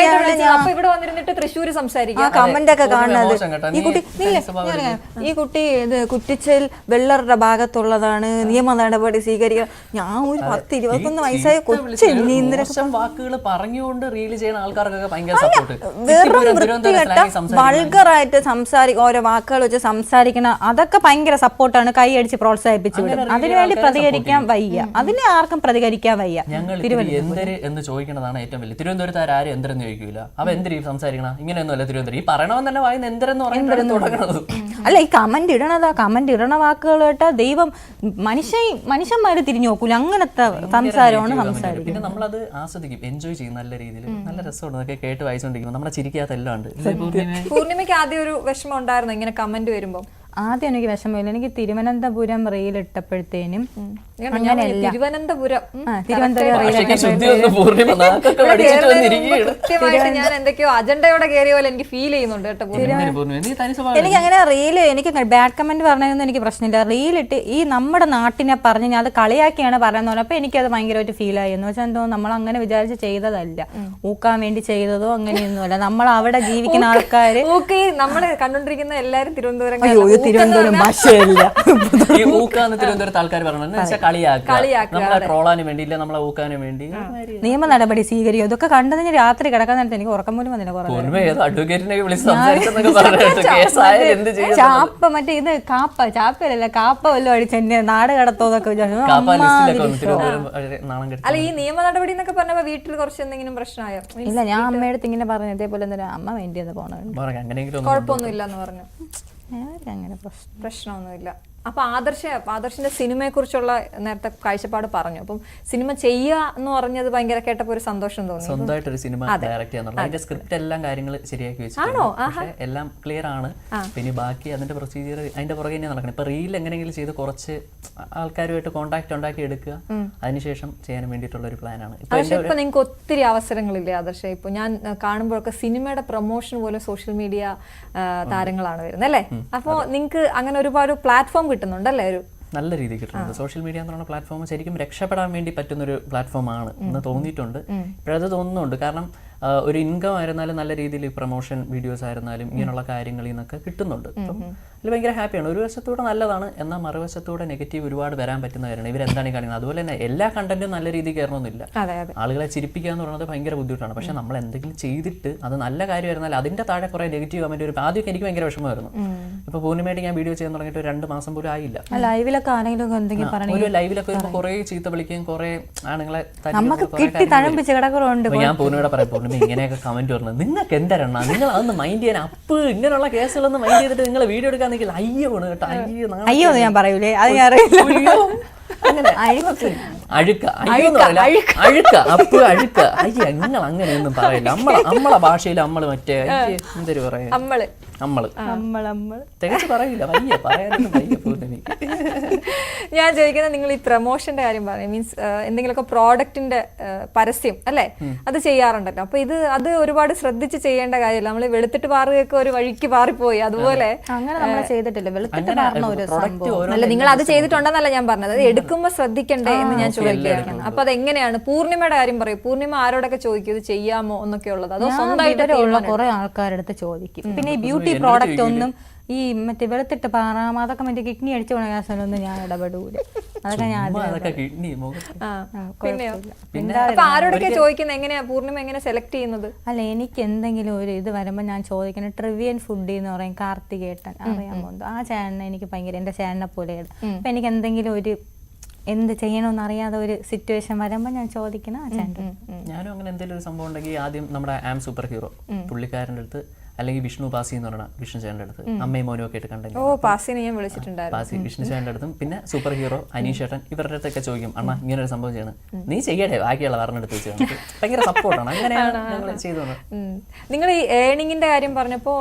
അപ്പൊ ഇവിടെ വന്നിരുന്നിട്ട് തൃശ്ശൂര് സംസാരിക്കുക. കമന്റ് ഒക്കെ കാണുന്നത് ഈ കുട്ടി ഇത് കുറ്റിച്ചൽ വെള്ളറുടെ ഭാഗത്തുള്ളതാണ്, നിയമ നടപടി സ്വീകരിക്കുക. ഞാൻ ഒരു 10-21 വയസ്സായ കൊച്ചു വാക്കുകൾ പറഞ്ഞുകൊണ്ട് റീൽ ചെയ്യുന്ന ആൾക്കാർക്കൊക്കെ ഭയങ്കര സപ്പോർട്ട്. വെറും വൃത്തികെട്ട വൾഗറായിട്ട് ഓരോ വാക്കുകൾ വെച്ച് സംസാരിക്കണം. അതൊക്കെ ഭയങ്കര സപ്പോർട്ടാണ്. കൈ അടിച്ച് പ്രോത്സാഹിപ്പിച്ചു വിടും. അതിനുവേണ്ടി പ്രതികരിക്കാൻ വയ്യ. അതിനെ ആർക്കും പ്രതികരിക്കാൻ വയ്യ. ഞങ്ങൾ എന്തര് എന്ന് ചോദിക്കുന്നതാണ് ഏറ്റവും വലിയ. തിരുവനന്തപുരത്ത് ആരും എന്തെന്ന് ചോദിക്കൂല. അവ എന്തിരീ സംസാരിക്കണം, ഇങ്ങനെയൊന്നും അല്ല തിരുവനന്തപുരം. ഈ പറയണമെന്ന് തന്നെ വായിന്ന് എന്തെന്ന് പറയുന്നത്. അല്ല, ഈ കമന്റ് ഇടണ വാക്കുകൾ കേട്ടാ ദൈവം മനുഷ്യന്മാര് തിരിഞ്ഞു നോക്കൂല. അങ്ങനത്തെ സംസാരമാണ് സംസാരിക്കുന്നത്. പിന്നെ നമ്മളത് ആസ്വദിക്കും, എൻജോയ് ചെയ്യും. നല്ല രീതിയിൽ നല്ല രസമാണ് അതൊക്കെ കേട്ട് വായിച്ചുകൊണ്ടിരിക്കും. നമ്മളെ ചിരിക്കാത്ത എല്ലാം ഉണ്ട്. പൂർണിമയ്ക്ക് ആദ്യം ഒരു വിഷമം ഉണ്ടായിരുന്നു ഇങ്ങനെ കമന്റ് വരുമ്പോ? ആദ്യം എനിക്ക് വിഷമമില്ല. എനിക്ക് തിരുവനന്തപുരം റീൽ ഇട്ടപ്പോഴത്തേനും തിരുവനന്തപുരം ഞാൻ എന്തൊക്കെയോ അജണ്ടയോടെ കയറിയ പോലെ എനിക്ക് ഫീൽ ചെയ്യുന്നുണ്ട് കേട്ടോ. എനിക്ക് അങ്ങനെ റീല് എനിക്ക് ബാഡ് കമന്റ് പറഞ്ഞതൊന്നും എനിക്ക് പ്രശ്നമില്ല. റീലിട്ട് ഈ നമ്മുടെ നാട്ടിനെ പറഞ്ഞ് ഞാൻ അത് കളിയാക്കിയാണ് പറയുന്നത് പോലെ. അപ്പൊ എനിക്കത് ഭയങ്കരമായിട്ട് ഫീൽ ആയി. എന്ന് വെച്ചാൽ എന്തോ നമ്മൾ അങ്ങനെ വിചാരിച്ച് ചെയ്തതല്ല, ഊക്കാൻ വേണ്ടി ചെയ്തതോ അങ്ങനെയൊന്നുമല്ല. നമ്മൾ അവിടെ ജീവിക്കുന്ന ആൾക്കാര് നമ്മള് കണ്ടോണ്ടിരിക്കുന്ന എല്ലാരും തിരുവനന്തപുരം ഭാഷയല്ല. ഈ ഊക്കാന്ന് തിരുവനന്തപുരത്ത് ആൾക്കാർ പറഞ്ഞത് കളിയാക്കുക, നമ്മളെ ട്രോളാനും വേണ്ടിയില്ല, നമ്മളെ ഊക്കാനും വേണ്ടി. നിയമ നടപടി സ്വീകരിക്കും. ഇതൊക്കെ കണ്ടത് ഞാൻ രാത്രി കിടക്കാൻ നേരത്തെ എനിക്ക് ഉറക്കം പോലും വന്നില്ല. ചാപ്പ മറ്റേ ഇത് ചാപ്പയല്ല കാപ്പ വല്ലതും അടിച്ചെന്നെ നാട് കടത്തോന്നൊക്കെ വിചാരിച്ചു. അല്ല, ഈ നിയമ നടപടി എന്നൊക്കെ പറഞ്ഞപ്പോ വീട്ടിൽ കുറച്ച് എന്തെങ്കിലും പ്രശ്നമായോ? ഇല്ല, ഞാൻ അമ്മയുടെ ഇങ്ങനെ പറഞ്ഞു ഇതേപോലെ എന്തെങ്കിലും അമ്മ വേണ്ടി എന്ന് പോണ കുഴപ്പമൊന്നുമില്ല എന്ന് പറഞ്ഞു. അങ്ങനെ പ്രശ്നമൊന്നുമില്ല. അപ്പൊ ആദർശിന്റെ സിനിമയെ കുറിച്ചുള്ള നേരത്തെ കാഴ്ചപ്പാട് പറഞ്ഞു. അപ്പം സിനിമ ചെയ്യുക എന്ന് പറഞ്ഞത് ഭയങ്കര കേട്ടപ്പോ ഒരു സന്തോഷം തോന്നി. സ്വന്തമായിട്ടൊരു സിനിമ ഡയറക്ട് ചെയ്യാന്നുള്ളത്. അതിന്റെ സ്ക്രിപ്റ്റ് എല്ലാം കാര്യങ്ങൾ ശരിയാക്കി വെച്ചിട്ടുണ്ട്. എല്ലാം ക്ലിയർ ആണ്. പിന്നെ ബാക്കി അതിന്റെ പ്രൊസീജിയർ അതിന്റെ പുറകെ തന്നെ നടക്കണം. ഇപ്പൊ റീൽ എങ്ങനെയെങ്കിലും ചെയ്ത് കുറച്ച് ആൾക്കാരുമായിട്ട് കോൺടാക്ട് ഉണ്ടാക്കി എടുക്കുക, അതിനുശേഷം ചെയ്യാൻ വേണ്ടിയിട്ടുള്ള ഒരു പ്ലാനാണ്. ഇപ്പൊ നിങ്ങൾക്ക് ഒത്തിരി അവസരങ്ങളില്ലേ ആദർശ? ഇപ്പൊ ഞാൻ കാണുമ്പോഴൊക്കെ സിനിമയുടെ പ്രൊമോഷൻ പോലും സോഷ്യൽ മീഡിയ താരങ്ങളാണ് വരുന്നത് അല്ലേ? അപ്പൊ നിങ്ങൾക്ക് അങ്ങനെ ഒരുപാട് പ്ലാറ്റ്ഫോം കിട്ടുന്നുണ്ടല്ലേ? ഒരു നല്ല രീതിയിൽ കിട്ടുന്നുണ്ട്. സോഷ്യൽ മീഡിയ എന്ന് പറയുന്ന പ്ലാറ്റ്ഫോം ശരിക്കും രക്ഷപ്പെടാൻ വേണ്ടി പറ്റുന്നൊരു പ്ലാറ്റ്ഫോമാണ് എന്ന് തോന്നിയിട്ടുണ്ട്. ഇപ്പോഴത് തോന്നുന്നുണ്ട്. കാരണം ഒരു ഇൻകം ആയിരുന്നാലും നല്ല രീതിയിൽ പ്രൊമോഷൻ വീഡിയോസ് ആയിരുന്നാലും ഇങ്ങനെയുള്ള കാര്യങ്ങളിൽ നിന്നൊക്കെ കിട്ടുന്നുണ്ട്. അപ്പം അതിൽ ഭയങ്കര ഹാപ്പിയാണ്. ഒരു വശത്തൂടെ നല്ലതാണ്, എന്നാൽ മറുവശത്തൂടെ നെഗറ്റീവ് ഒരുപാട് വരാൻ പറ്റുന്ന കാര്യമാണ്. ഇവരെന്താണ് കാണിക്കുന്നത്? അതുപോലെ തന്നെ എല്ലാ കണ്ടന്റും നല്ല രീതിയിൽ കയറണമെന്നില്ല. ആളുകളെ ചിരിപ്പിക്കുക എന്ന് പറയുന്നത് ഭയങ്കര ബുദ്ധിമുട്ടാണ്. പക്ഷെ നമ്മൾ എന്തെങ്കിലും ചെയ്തിട്ട് അത് നല്ല കാര്യമായിരുന്നാൽ അതിന്റെ താഴെ കുറെ നെഗറ്റീവ് കമന്റ് വരും. ആദ്യമൊക്കെ എനിക്ക് ഭയങ്കര വിഷമമായിരുന്നു. ഇപ്പൊ പൂർണിമയായിട്ട് ഞാൻ വീഡിയോ ചെയ്യാൻ തുടങ്ങിയിട്ട് 2 മാസം പോലും ആയില്ല. ലൈവിലൊക്കെ ആണെങ്കിലും ഒരു ലൈവിലൊക്കെ വരുമ്പോൾ കുറെ ചീത്ത വിളിക്കുകയും കുറെ ആണുങ്ങളെ ഞാൻ പൂർണിമയോടെ പറയാം, പൂർണിമ ഇങ്ങനെയൊക്കെ കമന്റ് പറഞ്ഞത് നിങ്ങൾക്ക് എന്തരണ, നിങ്ങൾ അതൊന്ന് മൈൻഡ് ചെയ്യാൻ അപ്പ് ഇങ്ങനെയുള്ള കേസുകളൊന്നും മൈൻഡ് ചെയ്തിട്ട് നിങ്ങൾ വീഡിയോ എടുക്കാൻ നിൽക്കില്ല. അയ്യോ കേട്ടോ, അയ്യോ ഞാൻ പറയൂലേ, അത് ഞാൻ അറിയില്ല. അങ്ങനെ അഴുക്ക അഴുക്ക അപ്പ് അഴുക്ക അയ്യ നിങ്ങൾ അങ്ങനെയൊന്നും പറയില്ല. നമ്മളെ ഭാഷയിൽ നമ്മള് മറ്റേ എന്തൊരു പറയാ നമ്മള് തികച്ച് പറയില്ല. വയ്യ പറയാനൊന്നും വയ്യ പൂർണിമ. ഞാൻ ചോദിക്കുന്നത്, നിങ്ങൾ ഈ പ്രൊമോഷന്റെ കാര്യം പറഞ്ഞു, മീൻസ് എന്തെങ്കിലുമൊക്കെ പ്രോഡക്റ്റിന്റെ പരസ്യം അല്ലേ, അത് ചെയ്യാറുണ്ടല്ലോ. അപ്പൊ അത് ഒരുപാട് ശ്രദ്ധിച്ച് ചെയ്യേണ്ട കാര്യമല്ല. നമ്മൾ വെളുത്തിട്ട് പാറുകയൊക്കെ ഒരു വഴിക്ക് പാറിപ്പോയി. അതുപോലെ അങ്ങനെ നമ്മൾ ചെയ്തിട്ടില്ല. വെളുത്തിട്ട് പാറുന്ന ഒരു സംഭവം അല്ല, നിങ്ങൾ അത് ചെയ്തിട്ടുണ്ടെന്നല്ല ഞാൻ പറഞ്ഞത്. അത് എടുക്കുമ്പോ ശ്രദ്ധിക്കണ്ടേ എന്ന് ഞാൻ ചോദിക്കുകയാണ്. അപ്പൊ അതെങ്ങനെയാണ്? പൂർണിമയുടെ കാര്യം പറയും. പൂർണിമ ആരോടൊക്കെ ചോദിക്കും ഇത് ചെയ്യാമോ എന്നൊക്കെ ഉള്ളത്? അതോ സ്വന്തമായിട്ട് കുറെ ആൾക്കാരുടെ അടുത്ത് പിന്നെ ഈ ബ്യൂട്ടി പ്രോഡക്റ്റ് ഒന്നും ഈ മറ്റേ വെളുത്തിട്ട് പാറാം അതൊക്കെ മറ്റേ കിഡ്നി അടിച്ചു പോണ കേസൊന്നും ഞാൻ ഇടപെടൂല. അതൊക്കെ ഞാൻ ആരോടൊക്കെ ചോദിക്കുന്നത്? എങ്ങനെയാ പൂർണിമ എങ്ങനെ സെലക്ട് ചെയ്യുന്നത്? അല്ല, എനിക്ക് എന്തെങ്കിലും ഒരു ഇത് വരുമ്പോൾ ഞാൻ ചോദിക്കുന്നത് ട്രിവിയൻ ഫുഡ് എന്ന് പറയും, കാർത്തികേട്ടൻ അറിയാമോ? ആ ചേട്ടനെ എനിക്ക് ഭയങ്കര എന്റെ ചേട്ടനെ പോലെയാണ്. അപ്പൊ എനിക്ക് എന്തെങ്കിലും ഒരു എന്ത് ചെയ്യണമെന്ന് അറിയാതെ ഒരു സിറ്റുവേഷൻ വരുമ്പോൾ ഞാൻ ചോദിക്കണം ആ ചേട്ടൻ. ഞാനും അങ്ങനെ എന്തെങ്കിലും ഒരു സംഭവം ഉണ്ടെങ്കിൽ ആദ്യം നമ്മുടെ ആം സൂപ്പർ ഹീറോ പുള്ളിക്കാരൻ്റെ അടുത്ത് അല്ലെങ്കിൽ വിഷ്ണു പാസി എന്ന് പറഞ്ഞ വിഷ്ണു ചേട്ടൻ്റെ അടുത്ത് അമ്മയും മോനും ഒക്കെ ആയിട്ട് കണ്ടെങ്കിൽ ഓ പാസിനെ ഞാൻ വിളിച്ചിട്ടുണ്ടായിരുന്നു. പാസി വിഷ്ണു ചേട്ടൻ്റെ അടുത്തും പിന്നെ സൂപ്പർ ഹീറോ അനീഷ് ചേട്ടൻ ഇവരുടെ അടുത്തൊക്കെ ചോദിക്കും അണ്ണാ ഇങ്ങനെ ഒരു സംഭവം ചെയ്യണം, നീ ചെയ്യട്ടെ ബാക്കിയുള്ള പറഞ്ഞെടുത്ത് വെച്ച് നമുക്ക് ഭയങ്കര സപ്പോർട്ടാണ്. അങ്ങനെയാണ് ഞങ്ങൾ ചെയ്തു വന്നത്. നിങ്ങൾ ഈ ഏണിങ്ങിന്റെ കാര്യം പറഞ്ഞപ്പോ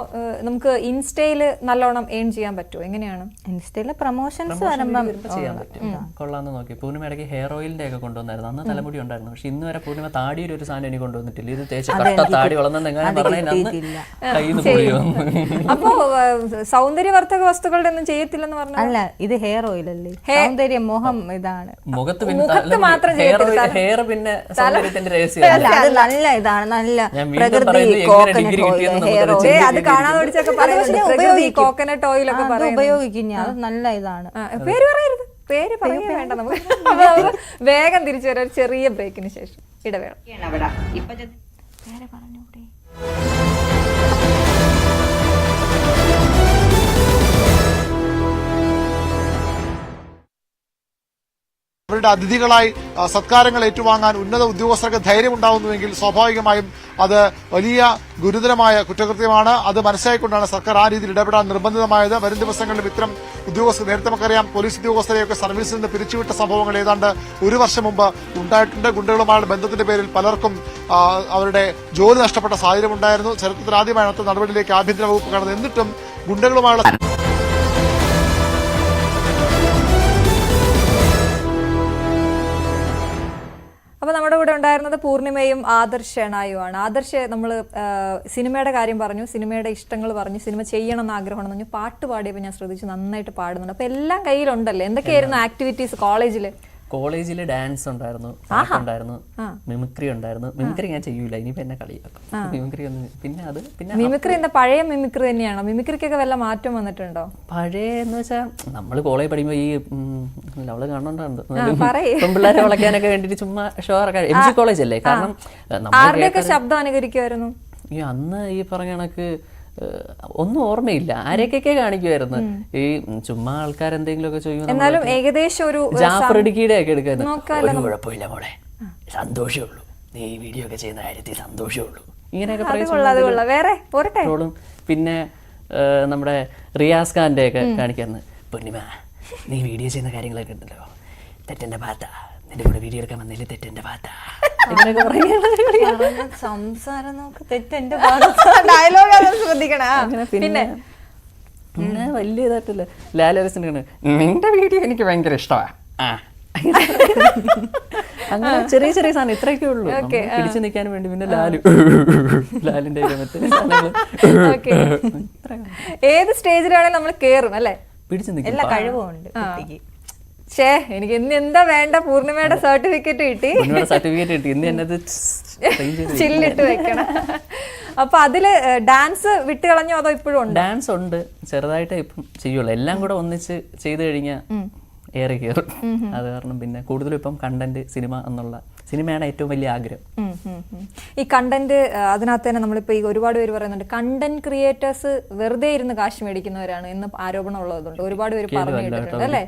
നമുക്ക് ഇൻസ്റ്റയിൽ നല്ലോണം ഏൺ ചെയ്യാൻ പറ്റുമോ? എങ്ങനെയാണ്? ഇൻസ്റ്റയിലെ പ്രൊമോഷൻസ് വരുമ്പം ചെയ്യാൻ പറ്റും. കൊള്ളാന്ന് നോക്കി. പൂർണിമ ഇടയ്ക്ക് ഹെയർ ഓയിലിന്റെ ഒക്കെ കൊണ്ടുവന്നായിരുന്നു. അന്ന് തലമുടി ഉണ്ടായിരുന്നു, പക്ഷെ ഇന്ന് വരെ പൂർണിമ താടിയുടെ ഒരു സാധനം എനിക്ക് കൊണ്ടുവന്നിട്ടില്ല. ഇത് തേച്ച് കട്ട താടി വളർന്നെന്ന് എങ്ങനെ പറഞ്ഞാൽ അന്ന് കയ്യിൽ നിന്ന് പൊടി വന്നു. അപ്പോ സൗന്ദര്യവർദ്ധക വസ്തുക്കളുടെ ഒന്നും ചെയ്യത്തില്ലെന്ന് പറഞ്ഞു. അല്ല, ഇത് ഹെയർ ഓയിൽ അല്ലേ, സൗന്ദര്യം മുഖം ഇതാണ്. മുഖത്ത് മാത്രം ഹെയർ പിന്നെ സൗന്ദര്യത്തിന്റെ രഹസ്യം. അല്ല, അത് നല്ല ഇതാണ്, നല്ല ഞാൻ വീണ്ടും പറയുന്നത് എങ്ങനെ ഡിഗ്രി കിട്ടിയെന്ന് അത് കാണാതെ പഠിച്ചൊക്കെ പറയുന്നത് കോക്കനട്ട് ഓയിൽ ഒക്കെ ഉപയോഗിക്കും ഞാൻ. അത് നല്ല ഇതാണ്. പേര് പറയരുത്, പേര് പറയുക വേണ്ട നമുക്ക്. വേഗം തിരിച്ചു വരാം ഒരു ചെറിയ ബ്രേക്കിന് ശേഷം. ഇടവേള. അവരുടെ അതിഥികളായി സത്കാരങ്ങൾ ഏറ്റുവാങ്ങാൻ ഉന്നത ഉദ്യോഗസ്ഥർക്ക് ധൈര്യമുണ്ടാവുന്നുവെങ്കിൽ സ്വാഭാവികമായും അത് വലിയ ഗുരുതരമായ കുറ്റകൃത്യമാണ്. അത് മനസ്സിലായിക്കൊണ്ടാണ് സർക്കാർ ആ രീതിയിൽ ഇടപെടാൻ നിർബന്ധിതമായത്. വരും ദിവസങ്ങളിലും ഇത്തരം ഉദ്യോഗസ്ഥർ, നേരത്തെ നമുക്കറിയാം പോലീസ് ഉദ്യോഗസ്ഥരെയൊക്കെ സർവീസിൽ നിന്ന് പിരിച്ചുവിട്ട സംഭവങ്ങൾ ഏതാണ്ട് 1 വർഷം മുമ്പ് ഉണ്ടായിട്ടുണ്ട്. ഗുണ്ടകളുമായുള്ള ബന്ധത്തിന്റെ പേരിൽ പലർക്കും അവരുടെ ജോലി നഷ്ടപ്പെട്ട സാഹചര്യം ഉണ്ടായിരുന്നു. ചരിത്രത്തിൽ ആദ്യമായി അടുത്ത നടപടിയിലേക്ക് ആഭ്യന്തര വകുപ്പ് കടന്നത്. എന്നിട്ടും ഗുണ്ടകളുമായുള്ള അപ്പൊ നമ്മുടെ കൂടെ ഉണ്ടായിരുന്നത് പൂർണിമയും ആദർശ് ഷെണായുമാണ്. ആദർശ് നമ്മൾ സിനിമയുടെ കാര്യം പറഞ്ഞു, സിനിമയുടെ ഇഷ്ടങ്ങൾ പറഞ്ഞു, സിനിമ ചെയ്യണം എന്ന് ആഗ്രഹമാണെന്ന് പറഞ്ഞു. പാട്ട് പാടിയപ്പോൾ ഞാൻ ശ്രദ്ധിച്ചു നന്നായിട്ട് പാടുന്നുണ്ട്. അപ്പൊ എല്ലാം കയ്യിലുണ്ടല്ലേ? എന്തൊക്കെയായിരുന്നു ആക്ടിവിറ്റീസ് കോളേജിൽ? കോളേജിൽ ഡാൻസ് ഉണ്ടായിരുന്നു, പാട്ട് ഉണ്ടായിരുന്നു, മിമിക്രി ഉണ്ടായിരുന്നു. മിമിക്രി ഞാൻ ചെയ്യൂല, ഇനിയിപ്പോ എന്നെ കളിയാക്കും. മിമിക്രി ഒന്നും പിന്നെ മിമിക്രി എന്താ പഴയ മിമിക്രി തന്നെയാണോ? മിമിക്രിക്കൊക്കെ വല്ല മാറ്റം വന്നിട്ടുണ്ടോ? പഴയ എന്ന് വെച്ചാൽ നമ്മള് കോളേജ് പഠിക്കുമ്പോ ഈ അവള് കാണുന്നുണ്ടായിരുന്നു പിള്ളേരെ വളയ്ക്കാനൊക്കെ വേണ്ടിട്ട് ചുമ്മാ ഷോ ഇറക്കാൻ. MG കോളേജ് അല്ലേ, കാരണം ആരുടെയൊക്കെ ശബ്ദം അനുകരിക്കുമായിരുന്നു? ഈ അന്ന് ഈ പറഞ്ഞ കണക്ക് ഒന്നും ഓർമ്മയില്ല, ആരൊക്കെ കാണിക്കുമായിരുന്നു. ഈ ചുമ്മാ ആൾക്കാർ എന്തെങ്കിലും ഒക്കെ എന്നാലും ഏകദേശം ഒരു ജാഫർ ഇടുക്കിയുടെ ഒക്കെ എടുക്കായിരുന്നു. ഒരു കുഴപ്പമില്ല മോളെ, സന്തോഷമുള്ളൂ, നീ ഈ വീഡിയോ ഒക്കെ ചെയ്യുന്ന കാര്യത്തിൽ സന്തോഷമുള്ളൂ, ഇങ്ങനെയൊക്കെ പറയുള്ളൂ. പിന്നെ നമ്മുടെ റിയാസ് ഖാന്റെ ഒക്കെ കാണിക്കായിരുന്നു. പൂർണിമ, നീ വീഡിയോ ചെയ്യുന്ന കാര്യങ്ങളൊക്കെ ഉണ്ടല്ലോ, തെറ്റെന്റെ ഭാഗത്താ, നിന്റെ കൂടെ വീഡിയോ എടുക്കാൻ വന്നില്ല, തെറ്റെന്റെ ഭാഗത്താ, ഇങ്ങനെയൊക്കെ പറയുന്നത്. സംസാരം നോക്ക്, തെറ്റെന്റെ ഡയലോഗ് ശ്രദ്ധിക്കണം. പിന്നെ വലിയ ഇതായിട്ടില്ല, ലാലരസിന്റെ നിന്റെ വീഡിയോ എനിക്ക് ഭയങ്കര ഇഷ്ടമാണ്, അങ്ങനെ ചെറിയ ചെറിയ സാധനം ഇത്രയൊക്കെ ഉള്ളൂ പിടിച്ചു നിൽക്കാൻ വേണ്ടി. പിന്നെ ലാലിന്റെ ഏത് സ്റ്റേജിലാണെങ്കിലും നമ്മൾ കേറും അല്ലെ, പിടിച്ചു നിൽക്കും. എല്ലാ കഴിവുമുണ്ട് കുട്ടിക്ക്. എനിക്ക് ഇന്ന് എന്താ വേണ്ട, പൂർണിമയുടെ സർട്ടിഫിക്കറ്റ് കിട്ടി, സർട്ടിഫിക്കറ്റ് കിട്ടി, ഇന്ന് എന്നത് ചില്ലിട്ട് വെക്കണം. അപ്പൊ അതില് ഡാൻസ് വിട്ട് കളഞ്ഞോ അതോ ഇപ്പോഴും ഉണ്ട്? ഡാൻസ് ഉണ്ട്, ചെറുതായിട്ട് ഇപ്പം ചെയ്യുള്ളൂ. എല്ലാം കൂടെ ഒന്നിച്ച് ചെയ്ത് കഴിഞ്ഞാൽ ഏറെ കയറും. അത് കാരണം പിന്നെ കൂടുതലും ഇപ്പം കണ്ടന്റ് സിനിമ എന്നുള്ള സിനിമയാണ് ഏറ്റവും വലിയ ആഗ്രഹം. ഈ കണ്ടന്റ് അതിനകത്ത് തന്നെ നമ്മളിപ്പോ ഈ ഒരുപാട് പേര് പറയുന്നുണ്ട് കണ്ടന്റ് ക്രിയേറ്റേഴ്സ് വെറുതെ ഇരുന്ന് കാശ് മേടിക്കുന്നവരാണ് എന്ന് ആരോപണം ഉള്ളതുകൊണ്ട് ഒരുപാട് പേര് പറഞ്ഞു കേട്ടിട്ടുണ്ട് അല്ലേ?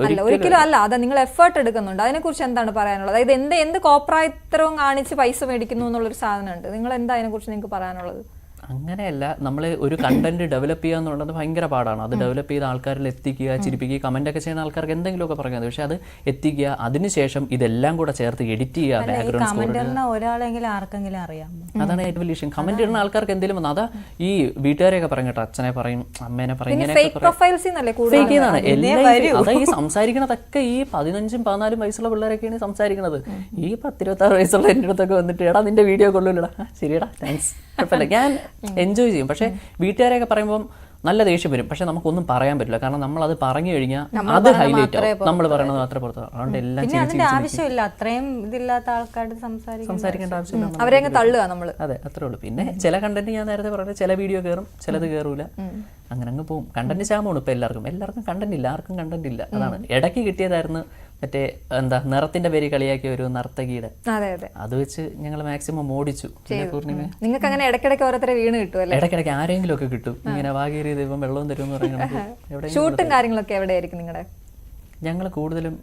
അല്ല, ഒരിക്കലും അല്ല. അത് നിങ്ങൾ എഫേർട്ട് എടുക്കുന്നുണ്ട്. അതിനെ കുറിച്ച് എന്താണ് പറയാനുള്ളത്? അതായത് എന്ത് കോപ്രായത്തരവും കാണിച്ച് പൈസ മേടിക്കുന്നു എന്നുള്ളൊരു സാധനമുണ്ട്. നിങ്ങൾ എന്താ അതിനെ കുറിച്ച് നിങ്ങൾക്ക് പറയാനുള്ളത്? അങ്ങനെയല്ല, നമ്മൾ ഒരു കണ്ടന്റ് ഡെവലപ്പ് ചെയ്യുക എന്നുള്ളത് ഭയങ്കര പാടാണ്. അത് ഡെവലപ്പ് ചെയ്ത് ആൾക്കാരിൽ എത്തിക്കുക, ചിരിപ്പിക്കുക, കമന്റ് ഒക്കെ ചെയ്യുന്ന ആൾക്കാർക്ക് എന്തെങ്കിലുമൊക്കെ പറയാം. പക്ഷെ അത് എത്തിക്കുക, അതിനുശേഷം ഇതെല്ലാം കൂടെ ചേർത്ത് എഡിറ്റ് ചെയ്യുക, ബാക്ക്ഗ്രൗണ്ട് സ്കോർ. ഒരാളെങ്കിലും ആർക്കെങ്കിലും അറിയാമോ? അതാണ് ഏറ്റവും വലിയ വിഷയം. കമന്റ് ഇടുന്ന ആൾക്കാർക്ക് എന്തെങ്കിലും വന്നു അതാ ഈ വീട്ടുകാരെയൊക്കെ പറയും കേട്ടോ, അച്ഛനെ പറയും, അമ്മേനെ പറയും, അതാ ഈ സംസാരിക്കണതൊക്കെ ഈ 15, 14 വയസ്സുള്ള പിള്ളേരൊക്കെയാണ് സംസാരിക്കണത്. ഈ 10-26 വയസ്സുള്ള എൻ്റെ അടുത്തൊക്കെ വന്നിട്ട് എടാ നിന്റെ വീഡിയോ കൊള്ളൂലടാ, ശരിയടാ താങ്ക്സ്, കുഴപ്പമില്ല, ഞാൻ എൻജോയ് ചെയ്യും. പക്ഷെ വീട്ടുകാരെയൊക്കെ പറയുമ്പോൾ നല്ല ദേഷ്യം വരും. പക്ഷെ നമുക്കൊന്നും പറയാൻ പറ്റില്ല, കാരണം നമ്മൾ അത് പറഞ്ഞു കഴിഞ്ഞാൽ അത് ഹൈലൈറ്റ് ആവും. നമ്മൾ പറയണത് മാത്രമേ പുറത്ത്. അതുകൊണ്ട് എല്ലാം ആവശ്യമില്ല, അത്രയും ഇതില്ലാത്ത ആൾക്കാരുടെ സംസാരിക്കേണ്ട ആവശ്യമില്ല, അവരെ തള്ളുക നമ്മള്. അതെ, അത്രേ ഉള്ളൂ. പിന്നെ ചില കണ്ടന്റ് ഞാൻ നേരത്തെ പറഞ്ഞത്, ചില വീഡിയോ കയറും, ചിലത് കയറൂല, അങ്ങനെ അങ്ങ് പോകും. കണ്ടന്റ് ക്ഷാമമാണ് ഇപ്പൊ എല്ലാവർക്കും കണ്ടന്റ് ഇല്ല, ആർക്കും കണ്ടന്റ് ഇല്ല. അതാണ് ഇടയ്ക്ക് കിട്ടിയതായിരുന്നു മറ്റേ എന്താ നിറത്തിന്റെ പേര് കളിയാക്കിയ ഒരു നർത്തകിയുടെ, അത് വെച്ച് ഞങ്ങൾ മാക്സിമം ഓടിച്ചു. നിങ്ങൾക്ക് അങ്ങനെ ഇടയ്ക്കിടയ്ക്ക് ഓരോരുത്തരെ വീണ് കിട്ടും? ഇടയ്ക്കിടയ്ക്ക് ആരെങ്കിലും ഒക്കെ കിട്ടും. ഇങ്ങനെ വാകേറിയ ദൈവം വെള്ളവും തരും എന്ന് പറയുന്നത്. ഷൂട്ടും കാര്യങ്ങളൊക്കെ എവിടെയായിരിക്കും നിങ്ങളുടെ? ഞങ്ങൾ കൂടുതലും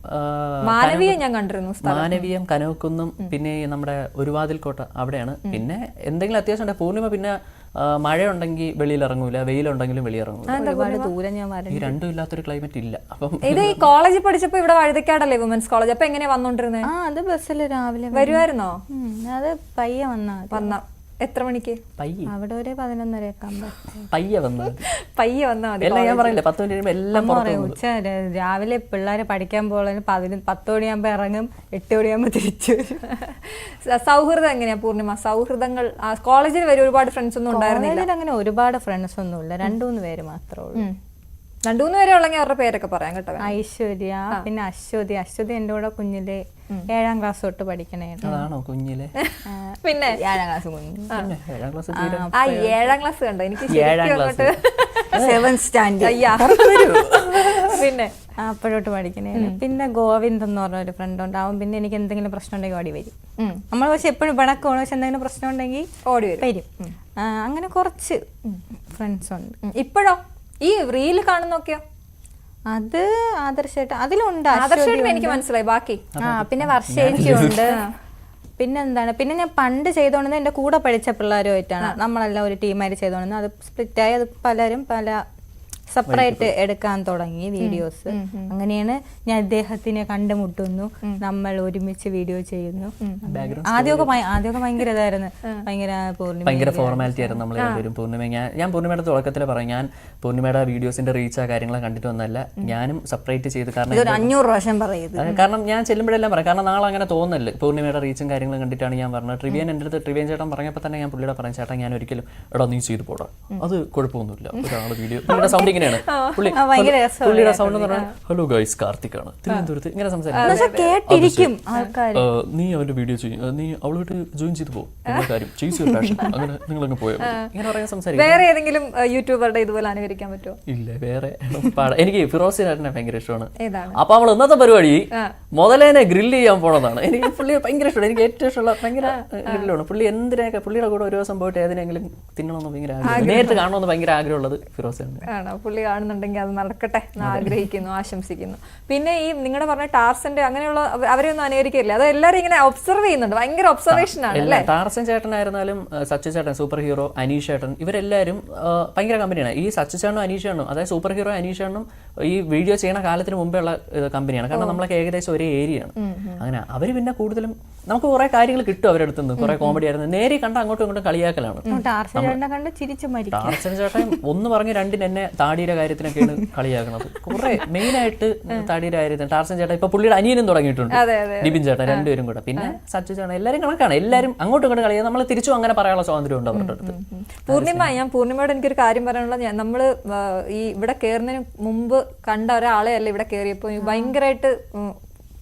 മാനവീയം ഞാൻ കണ്ടിരുന്നു, മാനവീയം, കനവക്കുന്നും, പിന്നെ നമ്മുടെ ഒരുവാതിൽ കോട്ട അവിടെയാണ്. പിന്നെ എന്തെങ്കിലും അത്യാവശ്യം പൂർണിമ പിന്നെ മഴയുണ്ടെങ്കിൽ വെളിയിൽ ഇറങ്ങൂല, വെയിലുണ്ടെങ്കിലും വെളിയിറങ്ങൂല. ഒരുപാട് ദൂരം ഞാൻ വരണം. ഈ രണ്ടും ഇല്ലാത്തൊരു ക്ലൈമറ്റ് ഇല്ല. അപ്പം ഇത് ഈ കോളേജിൽ പഠിച്ചപ്പോ ഇവിടെ വഴുതക്കാടല്ലേ വുമൻസ് കോളേജ്, അപ്പൊ എങ്ങനെയാ വന്നോണ്ടിരുന്നത്? അത് ബസ്സിൽ രാവിലെ വരുമായിരുന്നോ? അത് പയ്യെ വന്ന എത്ര മണിക്ക്? പയ്യെ അവിടെ ഒരു 11:30 ആകുമ്പോ പയ്യെ വന്നത് പയ്യെ വന്നാ മതി. എല്ലാം ഞാൻ പറയില്ല, 10 മിനിറ്റ് കഴിയുമ്പോൾ എല്ലാം പുറത്ത് പോകും. ഉച്ച രാവിലെ പിള്ളേരെ പഠിക്കാൻ പോകുന്നതിന് 10 മണിയാകുമ്പോ ഇറങ്ങും, 8 മണിയാകുമ്പോ തിരിച്ചു വരും. സൗഹൃദം എങ്ങനെയാ പൂർണിമ? സൗഹൃദങ്ങൾ കോളേജിൽ വരെ ഒരുപാട് ഫ്രണ്ട്സ് ഒന്നും ഉണ്ടായിരുന്നില്ല? കോളേജിൽ അങ്ങനെ ഒരുപാട് ഫ്രണ്ട്സ് ഒന്നുമില്ല, 2-3 പേര് മാത്രമേ ഉള്ളൂ. 2-3 പേരെ ഉള്ളെങ്കിൽ അവരുടെ പേരൊക്കെ പറയാം കേട്ടോ. ഐശ്വര്യ, പിന്നെ അശ്വതി എന്റെ കൂടെ കുഞ്ഞിലെ 7ാം ക്ലാസ് തൊട്ട് പഠിക്കണേ. അതാണോ കുഞ്ഞിലെ? പിന്നെ 7ാം ക്ലാസ് കുഞ്ഞ്. 7ാം ക്ലാസ് 7ാം ക്ലാസ് കണ്ടോ? എനിക്ക് 7ാം ക്ലാസ് 7th സ്റ്റാൻഡേർഡ്. അയ്യാ. പിന്നെ അപ്പോഴോട്ട് പഠിക്കണേ. പിന്നെ ഗോവിന്ദ് എന്ന് പറഞ്ഞ ഒരു ഫ്രണ്ട് ഉണ്ട്. അവൻ പിന്നെ എനിക്ക് എന്തെങ്കിലും പ്രശ്നം ഉണ്ടെങ്കിൽ ഓടി വരും. നമ്മൾ പക്ഷെ എപ്പോഴും പിണക്കമാണ്, പക്ഷെ എന്തെങ്കിലും പ്രശ്നം ഉണ്ടെങ്കിൽ ഓടി വരും. അങ്ങനെ കുറച്ച് ഫ്രണ്ട്സ് ഉണ്ട്. ഇപ്പോഴോ ഈ റീല് കാണുന്നൊക്കെയോ? അത് ആദർശേട്ടൻ അതിലുണ്ട്. ആദർശമായിട്ട് എനിക്ക് മനസ്സിലായി. ബാക്കി പിന്നെ വർഷേച്ചിയുണ്ട്. പിന്നെന്താണ്, പിന്നെ ഞാൻ പണ്ട് ചെയ്തോണ്ടെന്ന് എന്റെ കൂടെ പഠിച്ച പിള്ളേരുമായിട്ടാണ് നമ്മളെല്ലാം ഒരു ടീമായിട്ട് ചെയ്തോണ്ടെന്ന്. അത് സ്പ്ലിറ്റായി, അത് പലരും പല സെപ്പറേറ്റ് എടുക്കാൻ തുടങ്ങി വീഡിയോസ്. അങ്ങനെയാണ് ഞാൻ ഇദ്ദേഹത്തിനെ കണ്ടുമുട്ടുന്നു, നമ്മൾ ഒരുമിച്ച് വീഡിയോ ചെയ്യുന്നു. ആദ്യമൊക്കെ ഭയങ്കര ഇതായിരുന്നു, ഭയങ്കര ഫോർമാലിറ്റി ആയിരുന്നു നമ്മൾ രണ്ടുപേരും. പൂർണ്ണിമ ഞാൻ പൂർണ്ണിമയുടെ തുടക്കത്തിൽ പറയും, ഞാൻ പൂർണ്ണിമയുടെ വീഡിയോസിന്റെ റീച്ച് കാര്യങ്ങളെ കണ്ടിട്ട് വന്നല്ല, ഞാനും സെപ്പറേറ്റ് ചെയ്ത്. കാരണം 500 പ്രാവശ്യം പറയുന്നത്. കാരണം ഞാൻ ചെല്ലുമ്പോഴെല്ലാം പറയാം, കാരണം നാളെ അങ്ങനെ തോന്നുന്നില്ല. പൂർണ്ണിമയുടെ റീച്ചും കാര്യങ്ങളും കണ്ടിട്ടാണ് ഞാൻ പറഞ്ഞത്. ട്രിവിയൻ എൻ്റെ അടുത്ത് ട്രിവിയൻ ചേട്ടൻ പറഞ്ഞപ്പോൾ തന്നെ ഞാൻ പുള്ളിയുടെ പറയാം, ചേട്ടാ ഞാൻ ഒരിക്കലും എടാ നീ ചെയ്ത് പോടാ, അത് കുഴപ്പമൊന്നുമില്ല, ഒരാൾ വീഡിയോ പുള്ളിയുടെ സൗണ്ട് ഇങ്ങനെയാണ്. പുള്ളിയുടെ സൗണ്ട് എന്ന് പറഞ്ഞാൽ ഹലോ ഗൈസ് കാർത്തിക്കാണ് തിരുവനന്തപുരത്ത് ഇങ്ങനെ സംസാരിക്കും. നീ അവന്റെ വീഡിയോ ചെയ്യും, നീ അവളോട്ട് ജോയിൻ ചെയ്ത് പോകും, കാര്യം ചെയ്തു പാഷൻ, അങ്ങനെ നിങ്ങളങ്ങ് പോയാൽ ഇങ്ങനെ പറയാൻ സംസാരിക്കും. വേറെ ഏതെങ്കിലും യൂട്യൂബറുടെ ഇതുപോലെ അനുകരിക്കാൻ പറ്റുമോ? ഇല്ല, വേറെ എനിക്ക് ഫിറോസ് ചേട്ടനെ ഭയങ്കര ഇഷ്ടമാണ്. ഏതാണ്? അപ്പൊ അവൾ ഇന്നത്തെ പരിപാടി മുതലേനെ ഗ്രില്ല് ചെയ്യാൻ പോണതാണ്. എനിക്ക് പുള്ളിയെ ഭയങ്കര ഇഷ്ടമാണ്, എനിക്ക് ഏറ്റവും ഇഷ്ടമുള്ള ഭയങ്കര ഗ്രില്ലാണ്. പുള്ളി എന്തിനൊക്കെ പുള്ളിയുടെ കൂടെ ഒരു ദിവസം പോയിട്ട് ഏതിനെങ്കിലും തിന്നണമെന്ന് ഭയങ്കര ആഗ്രഹം, നേരിട്ട് കാണണമെന്ന് ഭയങ്കര ആഗ്രഹമുള്ളത് ഫിറോസ് ആണ്. പുള്ളി കാണുന്നുണ്ടെങ്കിൽ അത് നടക്കട്ടെ എന്ന് ആഗ്രഹിക്കുന്നു, ആശംസിക്കുന്നു. പിന്നെ ഈ നിങ്ങളുടെ പറഞ്ഞ ടാർസന്റെ അങ്ങനെയുള്ള അവരെയൊന്നും അനുകരിക്കില്ല, അത് എല്ലാവരും ഇങ്ങനെ ഒബ്സർവ് ചെയ്യുന്നുണ്ട്, ഭയങ്കര ഒബ്സർവേഷൻ ആണ് അല്ലേ? ടാർസൻ ചേട്ടനായിരുന്നാലും സച്ചു ചേട്ടൻ, സൂപ്പർ ഹീറോ അനീഷ് ചേട്ടൻ, ഇവരെല്ലാവരും ഭയങ്കര കമ്പനിയാണ്. ഈ സച്ചു ചേട്ടനും അനീഷ് ചേട്ടനും, അതായത് സൂപ്പർ ഹീറോ അനീഷ് ചേട്ടനും ഈ വീഡിയോ ചെയ്യുന്ന കാലത്തിന് മുമ്പേ ഉള്ള കമ്പനിയാണ്. കാരണം നമ്മളൊക്കെ ഏകദേശം ഒരേ ഏരിയയാണ്. അങ്ങനെ അവർ പിന്നെ കൂടുതലും നമുക്ക് കുറെ കാര്യങ്ങൾ കിട്ടും അവരുടെ അടുത്ത് നിന്ന്. കുറെ കോമഡി ആയിരുന്നു, നേരെ കണ്ട അങ്ങോട്ടും ഇങ്ങോട്ടും കളിയാക്കലാണ്. ടാർസൻ ചേട്ടൻ ഒന്ന് പറഞ്ഞ് രണ്ടിന് എന്നെ താടിയുടെ കാര്യത്തിനൊക്കെയാണ് കളിയാക്കണത്. കുറെ മെയിൻ ആയിട്ട് താടിയുടെ കാര്യത്തിന് ടാർസൻ ചേട്ടൻ, ഇപ്പൊ പുള്ളിയുടെ അനിയനും തുടങ്ങിയിട്ടുണ്ട്, നിബിൻ ചേട്ടൻ, രണ്ടുപേരും കൂടെ. പിന്നെ സച്ചു ചേട്ടൻ, എല്ലാവരും കണക്കാണ്, എല്ലാവരും അങ്ങോട്ടും ഇങ്ങോട്ടും കളിയാ. നമ്മൾ തിരിച്ചും അങ്ങനെ പറയാനുള്ള സ്വാതന്ത്ര്യം ഉണ്ട് അവരുടെ അടുത്ത്. ഞാൻ പൂർണ്ണിമയോട് എനിക്കൊരു കാര്യം പറയാനുള്ളത്, നമ്മള് ഈ ഇവിടെ കയറുന്നതിന് മുമ്പ് കണ്ട ഒരാളെ അല്ല ഇവിടെ കയറിയപ്പോ ഭയങ്കരമായിട്ട്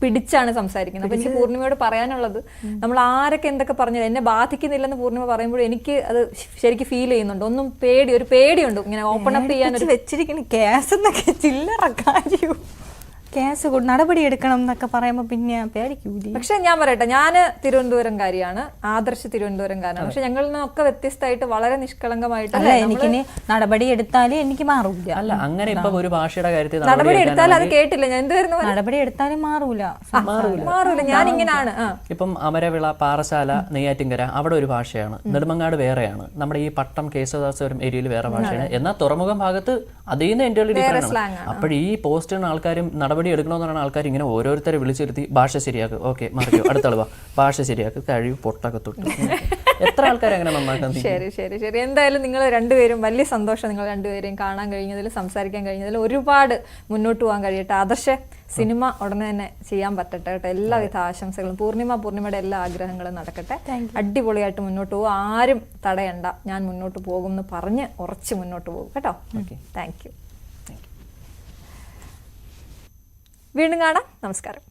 പിടിച്ചാണ് സംസാരിക്കുന്നത്. അപ്പൊ എനിക്ക് പൂർണ്ണിമയോട് പറയാനുള്ളത്, നമ്മൾ ആരൊക്കെ എന്തൊക്കെ പറഞ്ഞത് എന്നെ ബാധിക്കുന്നില്ലെന്ന് പൂർണ്ണിമ പറയുമ്പോൾ എനിക്ക് അത് ശരിക്കും ഫീൽ ചെയ്യുന്നുണ്ട്. ഒന്നും ഒരു പേടിയുണ്ട് ഇങ്ങനെ ഓപ്പൺ അപ്പ് ചെയ്യാൻ വെച്ചിരിക്കുന്ന കേസ് എന്നൊക്കെ ചില്ലറ കാര്യവും. കേസ് നടപടി എടുക്കണം എന്നൊക്കെ പറയുമ്പോ പിന്നെ പേടിക്കൂലേ? പക്ഷെ ഞാൻ പറയട്ടെ, ഞാൻ തിരുവനന്തപുരംകാരിയാണ്, ആദർശ് തിരുവനന്തപുരംകാരനാണ്. പക്ഷെ ഞങ്ങളിൽ നിന്നൊക്കെ വ്യത്യസ്തമായിട്ട് വളരെ നിഷ്കളങ്കമായിട്ട് എനിക്ക് നടപടി എടുത്താലും എനിക്ക് മാറൂല. അല്ല, അങ്ങനെ ഇപ്പൊ ഒരു ഭാഷയുടെ കാര്യത്തിൽ നടപടി എടുത്താൽ അത് കേട്ടില്ല ഞാൻ എന്തുവരുന്നു, നടപടി എടുത്താലും മാറൂല. ഞാൻ ഇങ്ങനെയാണ്. ഇപ്പം അമരവിള, പാറശാല, നെയ്യാറ്റിൻകര അവിടെ ഒരു ഭാഷയാണ്, നെടുമങ്ങാട് വേറെയാണ്, നമ്മുടെ ഈ പട്ടം കേശവദാസപുരം ഏരിയയിൽ വേറെ ഭാഷയാണ്. എന്നാൽ തുറമുഖം ഭാഗത്ത് അതിൽ നിന്ന് എൻ്റെ ഡിഫറൻസ് ആണ്. അപ്പോൾ ഈ പോസ്റ്റിന് ആൾക്കാരും നടപടി എടുക്കണമെന്ന് പറയുന്ന ആൾക്കാർ ഇങ്ങനെ ഓരോരുത്തരെ വിളിച്ചിരുത്തി ഭാഷ ശരിയാക്കുക, ഓക്കെ മറിയോ അടുത്ത ആളുവാ ഭാഷ ശരിയാക്കുക, കഴിവ് പൊട്ടൊക്കെ തൊട്ട് എത്ര ആൾക്കാർ അങ്ങനെ നന്നാക്കാൻ. ശരി ശരി ശരി എന്തായാലും നിങ്ങൾ രണ്ടുപേരും വലിയ സന്തോഷം, നിങ്ങൾ രണ്ടുപേരെയും കാണാൻ കഴിഞ്ഞതിൽ, സംസാരിക്കാൻ കഴിഞ്ഞതിൽ. ഒരുപാട് മുന്നോട്ട് പോകാൻ കഴിയട്ടെ. ആദർശ സിനിമ ഉടനെ തന്നെ ചെയ്യാൻ പറ്റട്ടെ കേട്ടോ. എല്ലാവിധ ആശംസകളും. പൂർണ്ണിമയുടെ എല്ലാ ആഗ്രഹങ്ങളും നടക്കട്ടെ. അടിപൊളിയായിട്ട് മുന്നോട്ട് പോകും, ആരും തടയണ്ട, ഞാൻ മുന്നോട്ട് പോകും എന്ന് പറഞ്ഞ് ഉറച്ച് മുന്നോട്ട് പോകും കേട്ടോ. Thank you. വീണ്ടും കാണാം. നമസ്കാരം.